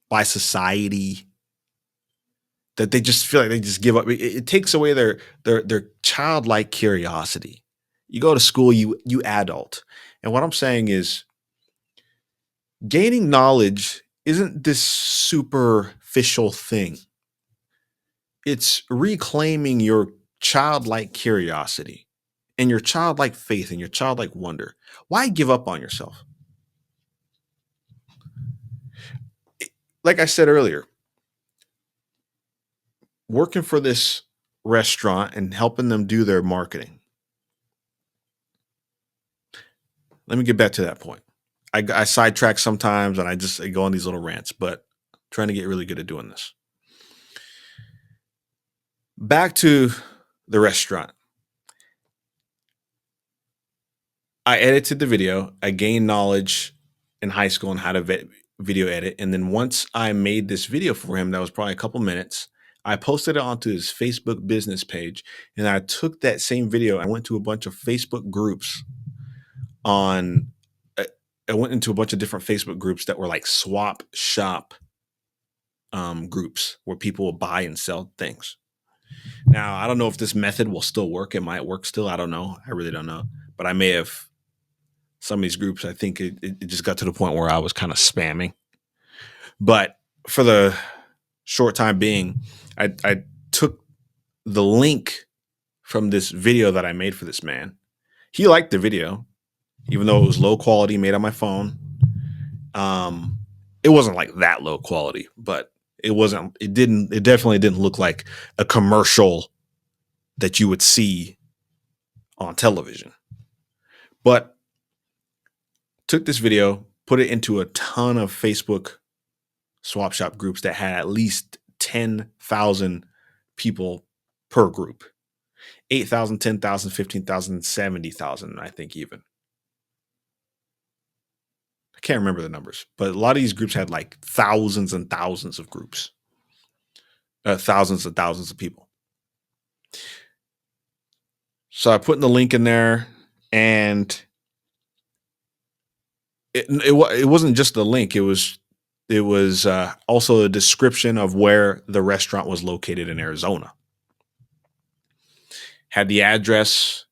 by society, that they just feel like they just give up. It takes away their childlike curiosity. You go to school, you adult. And what I'm saying is gaining knowledge isn't this superficial thing. It's reclaiming your childlike curiosity and your childlike faith and your childlike wonder. Why give up on yourself? Like I said earlier, working for this restaurant and helping them do their marketing. Let me get back to that point. I sidetrack sometimes and I go on these little rants, but I'm trying to get really good at doing this. Back to the restaurant. I edited the video. I gained knowledge in high school on how to video edit. And then once I made this video for him, that was probably a couple minutes, I posted it onto his Facebook business page. And I took that same video. I went to a bunch of Facebook groups on, I went into a bunch of different Facebook groups that were like swap shop groups where people will buy and sell things. Now, I don't know if this method will still work. It might work still. I don't know. I really don't know. But I may have some of these groups. I think it just got to the point where I was kind of spamming. But for the short time being, I took the link from this video that I made for this man. He liked the video, even though it was low quality, made on my phone. It wasn't like that low quality, but it definitely didn't look like a commercial that you would see on television. But took this video, put it into a ton of Facebook swap shop groups that had at least 10,000 people per group. 8,000, 10,000, 15,000, 70,000, I think even. I can't remember the numbers, but a lot of these groups had like thousands and thousands of groups, thousands and thousands of people. So I put in the link in there, and it wasn't just the link. It was also a description of where the restaurant was located in Arizona. Had the address.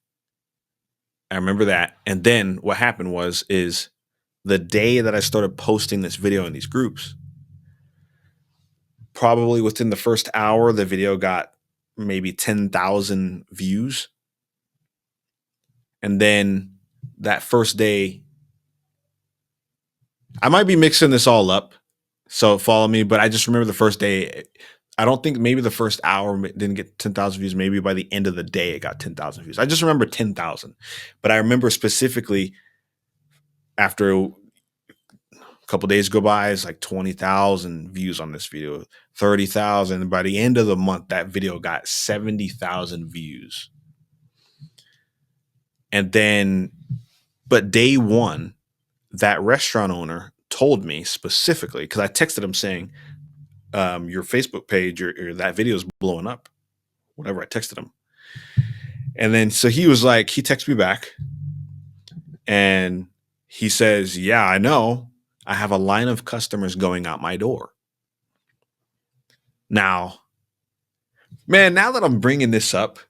I remember that. And then what happened is the day that I started posting this video in these groups, probably within the first hour, the video got maybe 10,000 views. And then that first day, I might be mixing this all up, so follow me, but I just remember the first day. I don't think maybe the first hour didn't get 10,000 views. Maybe by the end of the day, it got 10,000 views. I just remember 10,000. But I remember specifically after a couple days go by, it's like 20,000 views on this video, 30,000. By the end of the month, that video got 70,000 views. And then, but day one, that restaurant owner told me specifically, because I texted him saying, your Facebook page or that video is blowing up. Whatever, I texted him. And then so he was like, he texted me back and he says, yeah, I know. I have a line of customers going out my door. Now, man, now that I'm bringing this up,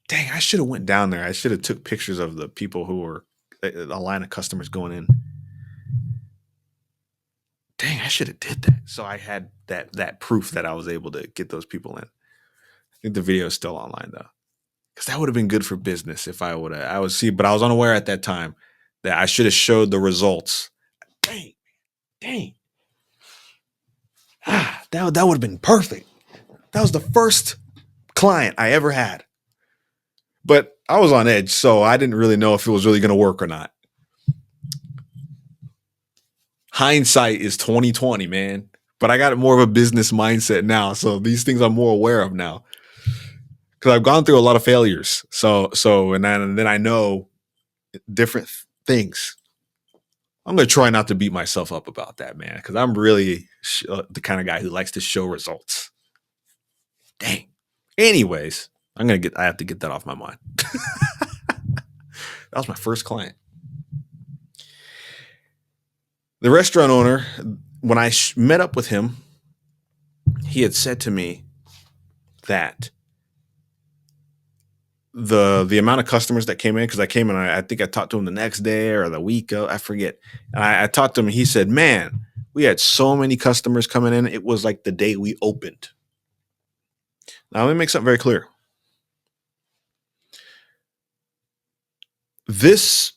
dang, I should have went down there. I should have took pictures of the people who were a line of customers going in. Dang, I should have did that. So I had that proof that I was able to get those people in. I think the video is still online though, because that would have been good for business if I would have. I was but I was unaware at that time that I should have showed the results. Dang. That would have been perfect. That was the first client I ever had. But I was on edge, so I didn't really know if it was really going to work or not. Hindsight is 2020, man. But I got more of a business mindset now, so these things I'm more aware of now. Because I've gone through a lot of failures. So and then I know different things. I'm going to try not to beat myself up about that, man, because I'm really the kind of guy who likes to show results. Dang. Anyways, I have to get that off my mind. That was my first client. The restaurant owner, when I met up with him, he had said to me that the amount of customers that came in, because I came in, I think I talked to him the next day or the week, I forget. And I talked to him and he said, man, we had so many customers coming in. It was like the day we opened. Now, let me make something very clear. This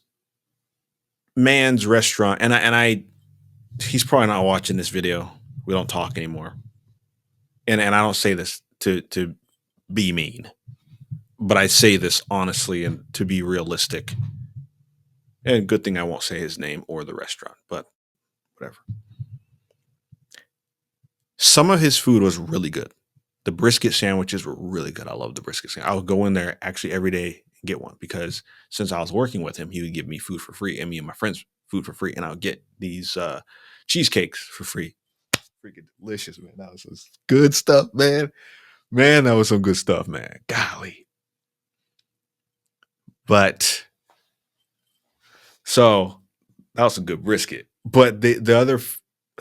man's restaurant, and he's probably not watching this video. We don't talk anymore. And I don't say this to be mean, but I say this honestly and to be realistic. And good thing I won't say his name or the restaurant, but whatever. Some of his food was really good. The brisket sandwiches were really good. I love the brisket sandwich. I would go in there actually every day and get one, because since I was working with him, he would give me food for free and me and my friends food for free. And I would get these cheesecakes for free. Freaking delicious, man. That was some good stuff, man. Man, that was some good stuff, man. Golly. But so that was some good brisket. But the other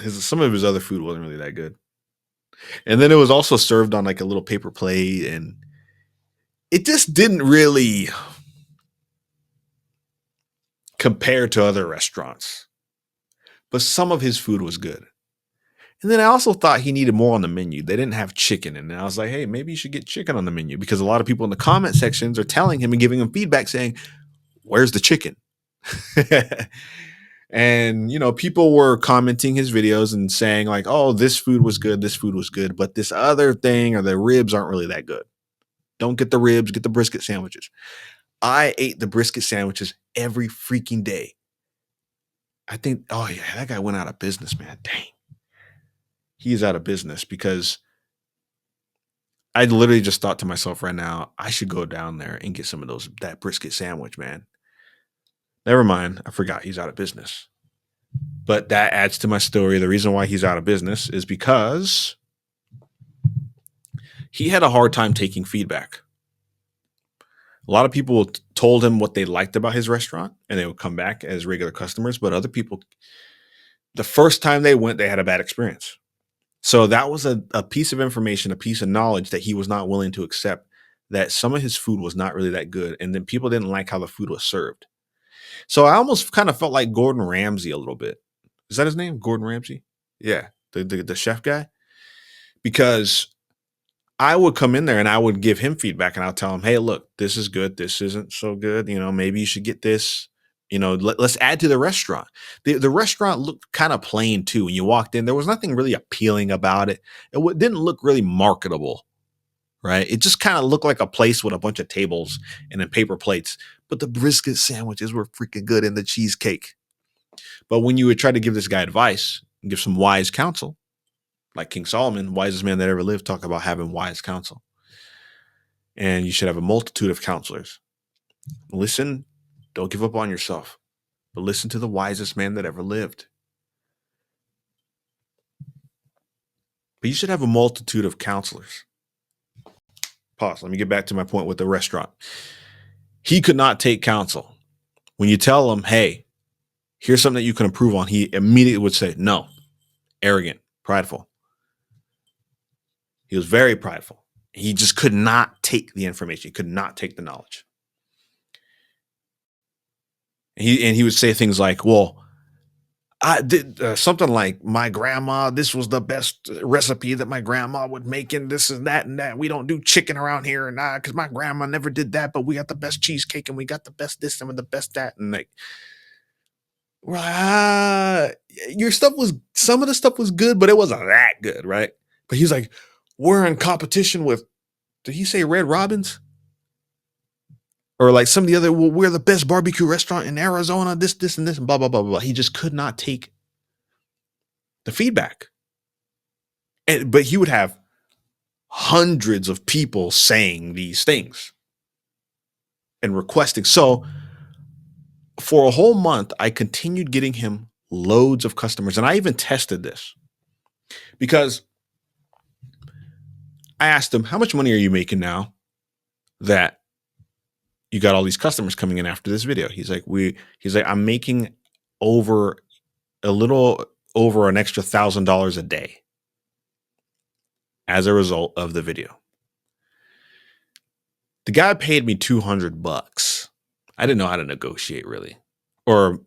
some of his other food wasn't really that good. And then it was also served on like a little paper plate, and it just didn't really compare to other restaurants. But some of his food was good. And then I also thought he needed more on the menu. They didn't have chicken. And I was like, hey, maybe you should get chicken on the menu, because a lot of people in the comment sections are telling him and giving him feedback saying, where's the chicken? And, people were commenting his videos and saying like, oh, this food was good. This food was good. But this other thing, or the ribs aren't really that good. Don't get the ribs, get the brisket sandwiches. I ate the brisket sandwiches every freaking day. I think, oh yeah, that guy went out of business, man. Dang. He's out of business because I literally just thought to myself right now, I should go down there and get some of that brisket sandwich, man. Never mind. I forgot he's out of business. But that adds to my story. The reason why he's out of business is because he had a hard time taking feedback. A lot of people told him what they liked about his restaurant and they would come back as regular customers, but other people, the first time they went, they had a bad experience. So that was a piece of information, a piece of knowledge that he was not willing to accept, that some of his food was not really that good. And then people didn't like how the food was served. So I almost kind of felt like Gordon Ramsay a little bit. Is that his name? Gordon Ramsay? Yeah. The chef guy. Because I would come in there and I would give him feedback and I'll tell him, hey, look, this is good. This isn't so good. Maybe you should get this. Let's add to the restaurant. The restaurant looked kind of plain too. When you walked in, there was nothing really appealing about it. It didn't look really marketable, right? It just kind of looked like a place with a bunch of tables and then paper plates. But the brisket sandwiches were freaking good and the cheesecake. But when you would try to give this guy advice and give some wise counsel, like King Solomon, wisest man that ever lived, talk about having wise counsel. And you should have a multitude of counselors. Listen, don't give up on yourself, but listen to the wisest man that ever lived. But you should have a multitude of counselors. Pause. Let me get back to my point with the restaurant. He could not take counsel. When you tell him, hey, here's something that you can improve on, he immediately would say, no, arrogant, prideful. He was very prideful. He just could not take the information. He could not take the knowledge. And he would say things like, well, I did something like, my grandma, this was the best recipe that my grandma would make, and this and that and that. We don't do chicken around here, and because my grandma never did that, but we got the best cheesecake and we got the best this and the best that. And like, we're like, some of the stuff was good, but it wasn't that good, right? But he's like, we're in competition with, did he say Red Robin's? Or like some of the other, well, we're the best barbecue restaurant in Arizona, this, and this, and blah, blah, blah, blah. He just could not take the feedback. But he would have hundreds of people saying these things and requesting. So for a whole month, I continued getting him loads of customers. And I even tested this because I asked him, how much money are you making now that you got all these customers coming in after this video? He's like, I'm making a little over an extra $1,000 a day as a result of the video. The guy paid me $200. I didn't know how to negotiate really, or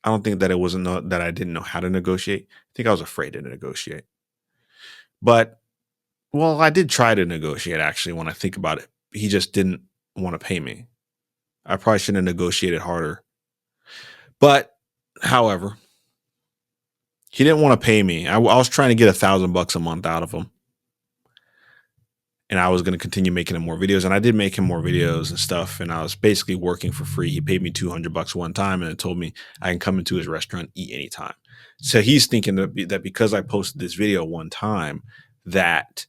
I don't think that it wasn't that I didn't know how to negotiate. I think I was afraid to negotiate. But well, I did try to negotiate actually. When I think about it, he just didn't want to pay me. I probably should have negotiated harder. But however, he didn't want to pay me. I was trying to get $1,000 a month out of him. And I was going to continue making him more videos. And I did make him more videos and stuff. And I was basically working for free. He paid me $200 one time and told me I can come into his restaurant, eat anytime. So he's thinking that because I posted this video one time, that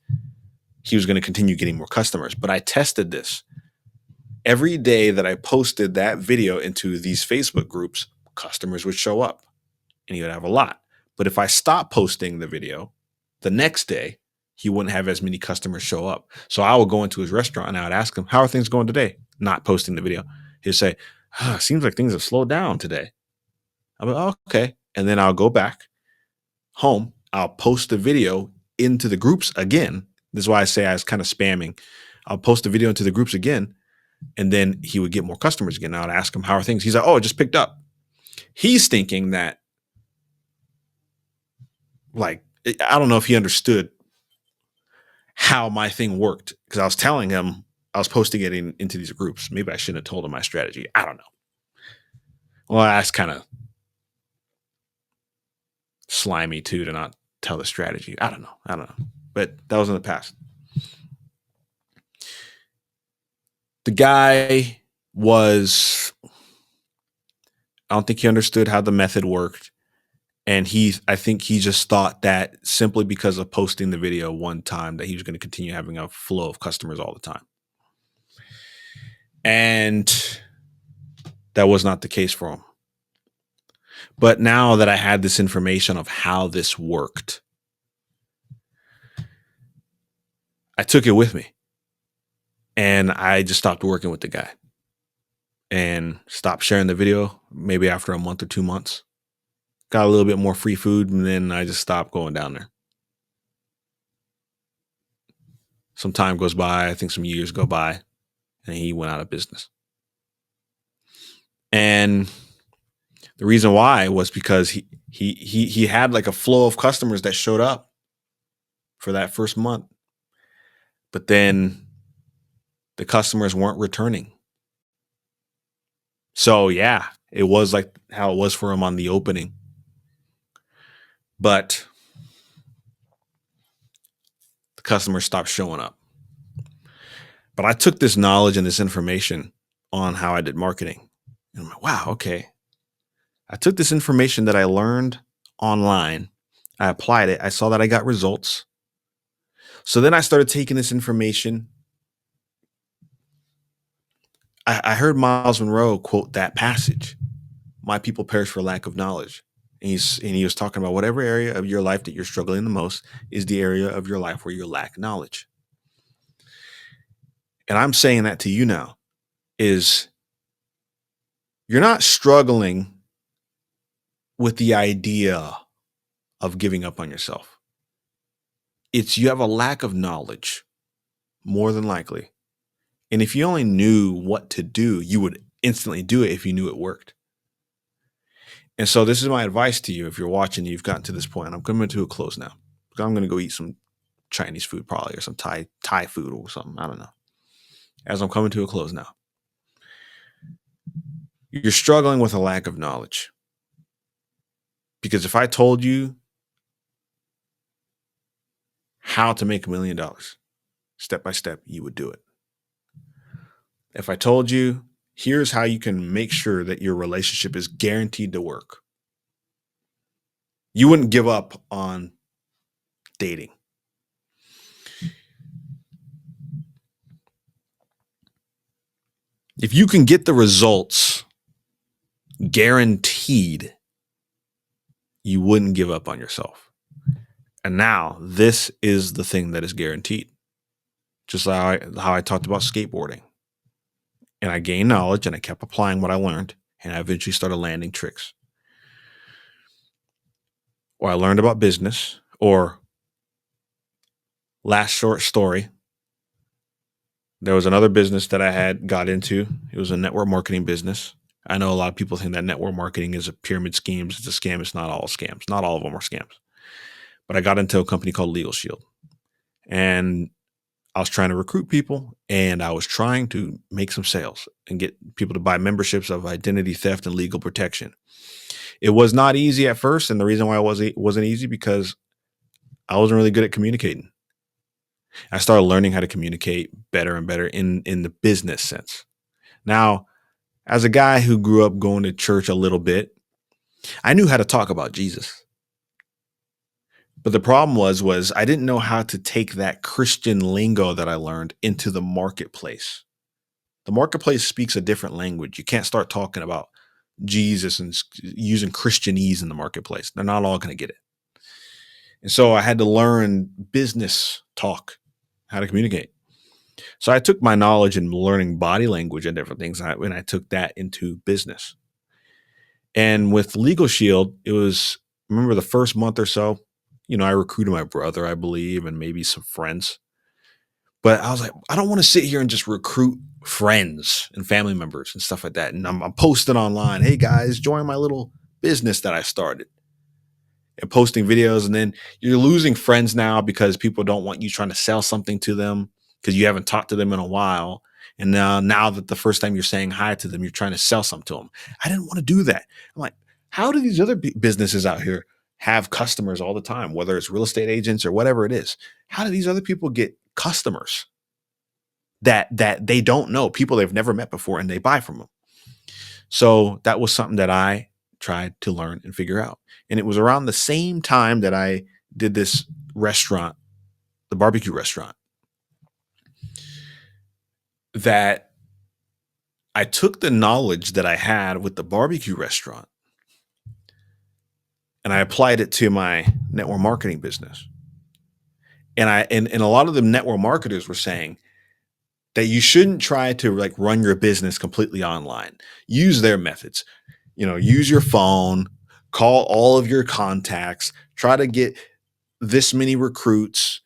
he was going to continue getting more customers. But I tested this. Every day that I posted that video into these Facebook groups, customers would show up and he would have a lot. But if I stopped posting the video the next day, he wouldn't have as many customers show up. So I would go into his restaurant and I would ask him, how are things going today? Not posting the video. He'd say, seems like things have slowed down today. I'm like, oh, okay. And then I'll go back home. I'll post the video into the groups again. This is why I say I was kind of spamming. I'll post the video into the groups again. And then he would get more customers again. I would ask him, how are things? He's like, oh, it just picked up. He's thinking that, like, I don't know if he understood how my thing worked, because I was telling him I was posting it into these groups. Maybe I shouldn't have told him my strategy. I don't know. Well, that's kind of slimy too, to not tell the strategy. I don't know. But that was in the past. The guy was, I don't think he understood how the method worked. And I think he just thought that simply because of posting the video one time that he was going to continue having a flow of customers all the time. And that was not the case for him. But now that I had this information of how this worked, I took it with me and I just stopped working with the guy and stopped sharing the video maybe after a month or 2 months. Got a little bit more free food and then I just stopped going down there. Some time goes by, I think some years go by, and he went out of business. And the reason why was because he had like a flow of customers that showed up for that first month. But then the customers weren't returning. So yeah, it was like how it was for him on the opening. But the customers stopped showing up. But I took this knowledge and this information on how I did marketing. And I'm like, wow, okay. I took this information that I learned online, I applied it, I saw that I got results. So then I started taking this information. I heard Miles Monroe quote that passage, "My people perish for lack of knowledge." And he was talking about whatever area of your life that you're struggling the most is the area of your life where you lack knowledge. And I'm saying that to you now is you're not struggling with the idea of giving up on yourself. It's you have a lack of knowledge, more than likely. And if you only knew what to do, you would instantly do it if you knew it worked. And so this is my advice to you if you're watching, you've gotten to this point. I'm coming to a close now. I'm going to go eat some Chinese food probably or some Thai food or something. I don't know. As I'm coming to a close now. You're struggling with a lack of knowledge. Because if I told you how to make $1 million step by step, you would do it. If I told you, here's how you can make sure that your relationship is guaranteed to work, you wouldn't give up on dating. If you can get the results guaranteed, you wouldn't give up on yourself. And now this is the thing that is guaranteed. Just like how I talked about skateboarding. And I gained knowledge and I kept applying what I learned. And I eventually started landing tricks. Or I learned about business. Or last short story, there was another business that I had got into. It was a network marketing business. I know a lot of people think that network marketing is a pyramid scheme. It's a scam. It's not all scams. Not all of them are scams. But I got into a company called Legal Shield. And I was trying to recruit people and I was trying to make some sales and get people to buy memberships of identity theft and legal protection. It was not easy at first. And the reason why it wasn't easy because I wasn't really good at communicating. I started learning how to communicate better and better in the business sense. Now, as a guy who grew up going to church a little bit, I knew how to talk about Jesus. But the problem was I didn't know how to take that Christian lingo that I learned into the marketplace. The marketplace speaks a different language. You can't start talking about Jesus and using Christianese in the marketplace. They're not all going to get it. And so I had to learn business talk, how to communicate. So I took my knowledge in learning body language and different things, and I took that into business. And with Legal Shield, it was, remember the first month or so, I recruited my brother, I believe, and maybe some friends. But I was like, I don't want to sit here and just recruit friends and family members and stuff like that. And I'm posting online, hey guys, join my little business that I started. And posting videos. And then you're losing friends now because people don't want you trying to sell something to them because you haven't talked to them in a while. And now that the first time you're saying hi to them, you're trying to sell something to them. I didn't want to do that. I'm like, how do these other businesses out here have customers all the time, whether it's real estate agents or whatever it is? How do these other people get customers? that they don't know, people they've never met before, and they buy from them. So that was something that I tried to learn and figure out. And it was around the same time that I did this restaurant, the barbecue restaurant, that I took the knowledge that I had with the barbecue restaurant and I applied it to my network marketing business. And a lot of the network marketers were saying that you shouldn't try to like run your business completely online. Use their methods. Use your phone, call all of your contacts, try to get this many recruits,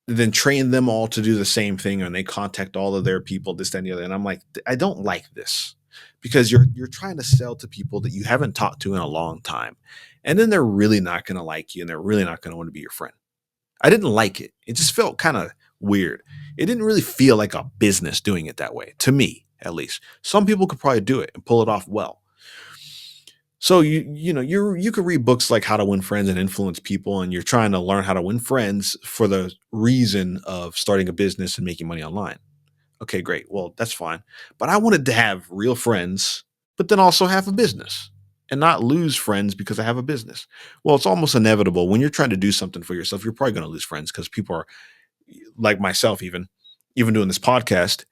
then train them all to do the same thing, and they contact all of their people, this, that, and the other. And I'm like, I don't like this because you're trying to sell to people that you haven't talked to in a long time. And then they're really not going to like you and they're really not going to want to be your friend. I didn't like it. It just felt kind of weird. It didn't really feel like a business doing it that way, to me at least. Some people could probably do it and pull it off well. So you could read books like How to Win Friends and Influence People, and you're trying to learn how to win friends for the reason of starting a business and making money online. Okay, great. Well, that's fine. But I wanted to have real friends, but then also have a business and not lose friends because I have a business. Well, it's almost inevitable when you're trying to do something for yourself, you're probably going to lose friends because people are like myself, even doing this podcast,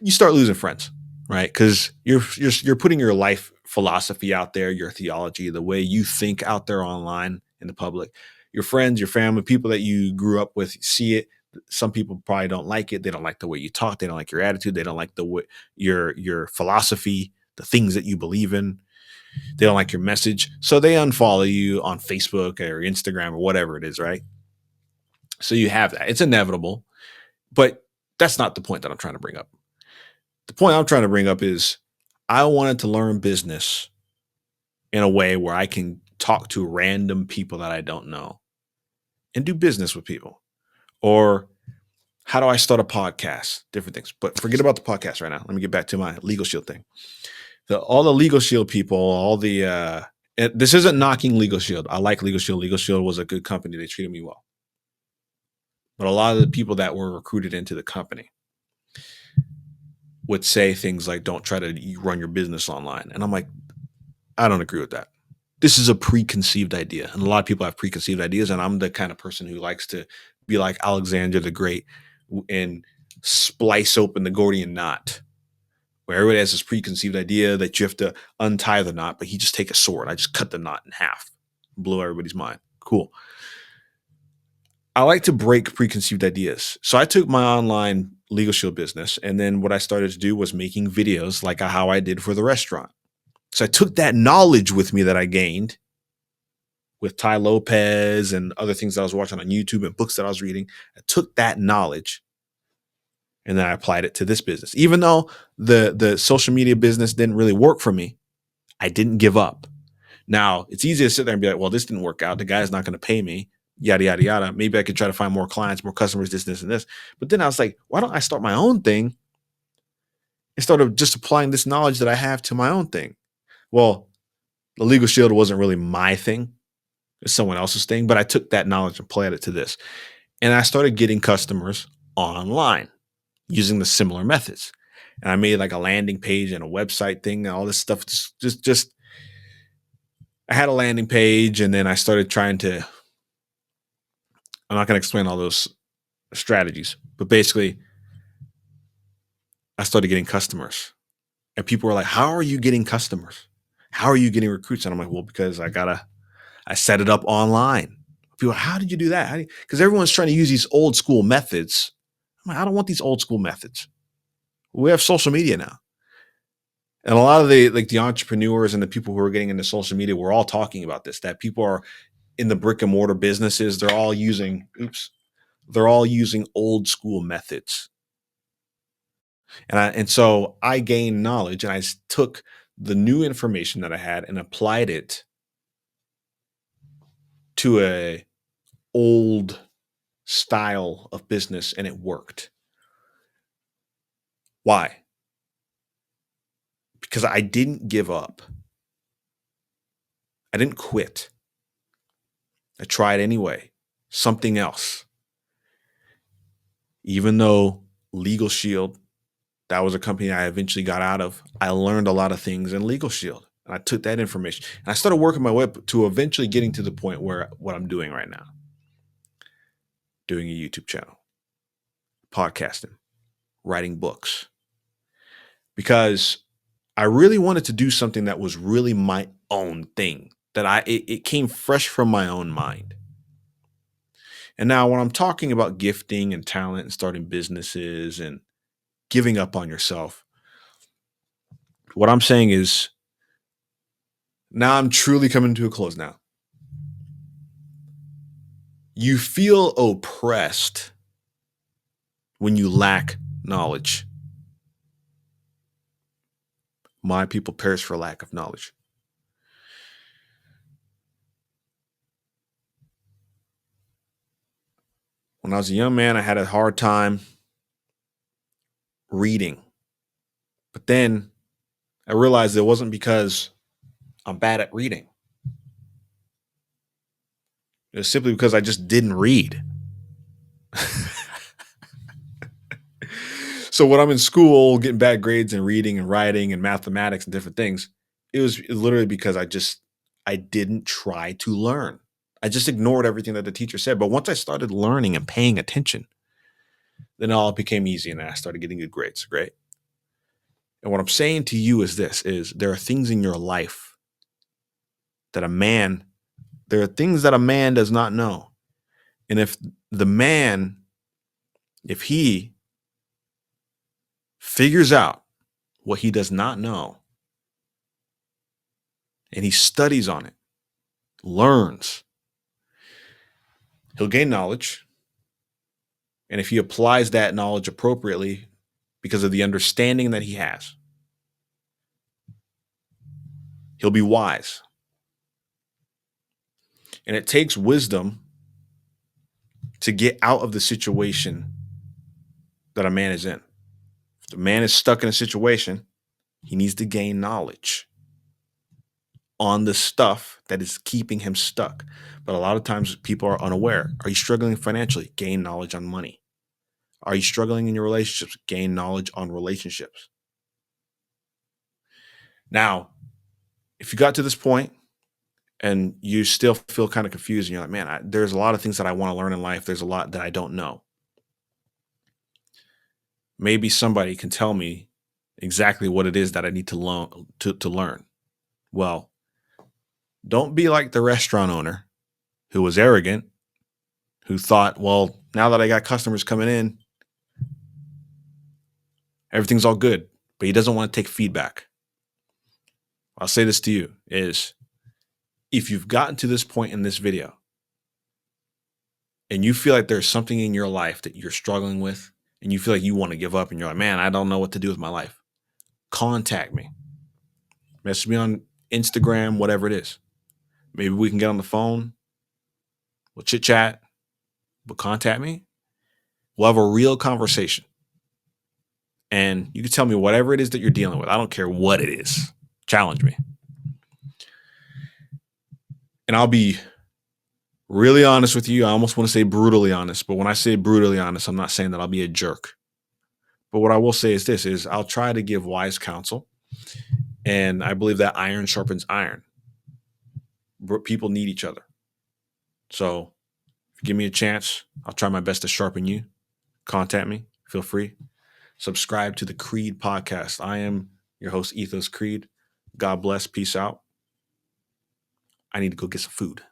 you start losing friends, right? Because you're putting your life philosophy out there, your theology, the way you think out there online in the public. Your friends, your family, people that you grew up with see it. Some people probably don't like it. They don't like the way you talk. They don't like your attitude. They don't like the way your philosophy, the things that you believe in. They don't like your message. So they unfollow you on Facebook or Instagram or whatever it is, right? So you have that. It's inevitable, but that's not the point that I'm trying to bring up. The point I'm trying to bring up is I wanted to learn business in a way where I can talk to random people that I don't know and do business with people. Or how do I start a podcast? Different things. But forget about the podcast right now. Let me get back to my Legal Shield thing. All the Legal Shield people, this isn't knocking Legal Shield. I like Legal Shield. Legal Shield was a good company. They treated me well. But a lot of the people that were recruited into the company would say things like, don't try to run your business online. And I'm like, I don't agree with that. This is a preconceived idea. And a lot of people have preconceived ideas. And I'm the kind of person who likes to be like Alexander the Great and splice open the Gordian knot, where everybody has this preconceived idea that you have to untie the knot, but he just take a sword. I just cut the knot in half, blow everybody's mind. Cool. I like to break preconceived ideas. So I took my online Legal Shield business, and then what I started to do was making videos like how I did for the restaurant. So I took that knowledge with me that I gained with Tai Lopez and other things that I was watching on YouTube and books that I was reading. I took that knowledge and then I applied it to this business. Even though the social media business didn't really work for me, I didn't give up. Now, it's easy to sit there and be like, well, this didn't work out. The guy's not going to pay me, yada, yada, yada. Maybe I could try to find more clients, more customers, this, and this. But then I was like, why don't I start my own thing instead of just applying this knowledge that I have to my own thing? Well, the Legal Shield wasn't really my thing. It's someone else's thing, but I took that knowledge and applied it to this. And I started getting customers online using the similar methods. And I made like a landing page and a website thing and all this stuff. Just I had a landing page and then I started trying to, I'm not going to explain all those strategies, but basically I started getting customers and people were like, how are you getting customers? How are you getting recruits? And I'm like, well, because I set it up online. People, how did you do that? Because everyone's trying to use these old school methods. I'm like, I don't want these old school methods. We have social media now. And a lot of the entrepreneurs and the people who are getting into social media, we're all talking about this, that people are in the brick and mortar businesses, they're all using old school methods. And so I gained knowledge and I took the new information that I had and applied it to a old style of business and it worked. Why? Because I didn't give up. I didn't quit. I tried anyway. Something else. Even though Legal Shield, that was a company I eventually got out of. I learned a lot of things in Legal Shield. And I took that information and I started working my way up to eventually getting to the point where what I'm doing right now, doing a YouTube channel, podcasting, writing books, because I really wanted to do something that was really my own thing, that it came fresh from my own mind. And now when I'm talking about gifting and talent and starting businesses and giving up on yourself, what I'm saying is now I'm truly coming to a close now. You feel oppressed when you lack knowledge. My people perish for lack of knowledge. When I was a young man, I had a hard time reading. But then I realized it wasn't because I'm bad at reading. It was simply because I just didn't read. So when I'm in school getting bad grades in reading and writing and mathematics and different things, it was literally because I didn't try to learn. I just ignored everything that the teacher said. But once I started learning and paying attention, then all became easy and I started getting good grades. Great. And what I'm saying to you is this is there are things in your life that there are things that a man does not know. And if the man, if he figures out what he does not know and he studies on it, learns, he'll gain knowledge. And if he applies that knowledge appropriately because of the understanding that he has, he'll be wise. And it takes wisdom to get out of the situation that a man is in. If the man is stuck in a situation, he needs to gain knowledge on the stuff that is keeping him stuck. But a lot of times people are unaware. Are you struggling financially? Gain knowledge on money. Are you struggling in your relationships? Gain knowledge on relationships. Now, if you got to this point and you still feel kind of confused and you're like, man, there's a lot of things that I want to learn in life. There's a lot that I don't know. Maybe somebody can tell me exactly what it is that I need to learn. Well, don't be like the restaurant owner who was arrogant, who thought, well, now that I got customers coming in, everything's all good, but he doesn't want to take feedback. I'll say this to you is if you've gotten to this point in this video and you feel like there's something in your life that you're struggling with and you feel like you want to give up and you're like, man, I don't know what to do with my life, contact me. Message me on Instagram, whatever it is. Maybe we can get on the phone. We'll chit chat. But contact me. We'll have a real conversation. And you can tell me whatever it is that you're dealing with. I don't care what it is. Challenge me. And I'll be really honest with you. I almost want to say brutally honest. But when I say brutally honest, I'm not saying that I'll be a jerk. But what I will say is this is I'll try to give wise counsel. And I believe that iron sharpens iron. People need each other. So if you give me a chance, I'll try my best to sharpen you. Contact me. Feel free. Subscribe to the Creed podcast. I am your host, Ethos Creed. God bless. Peace out. I need to go get some food.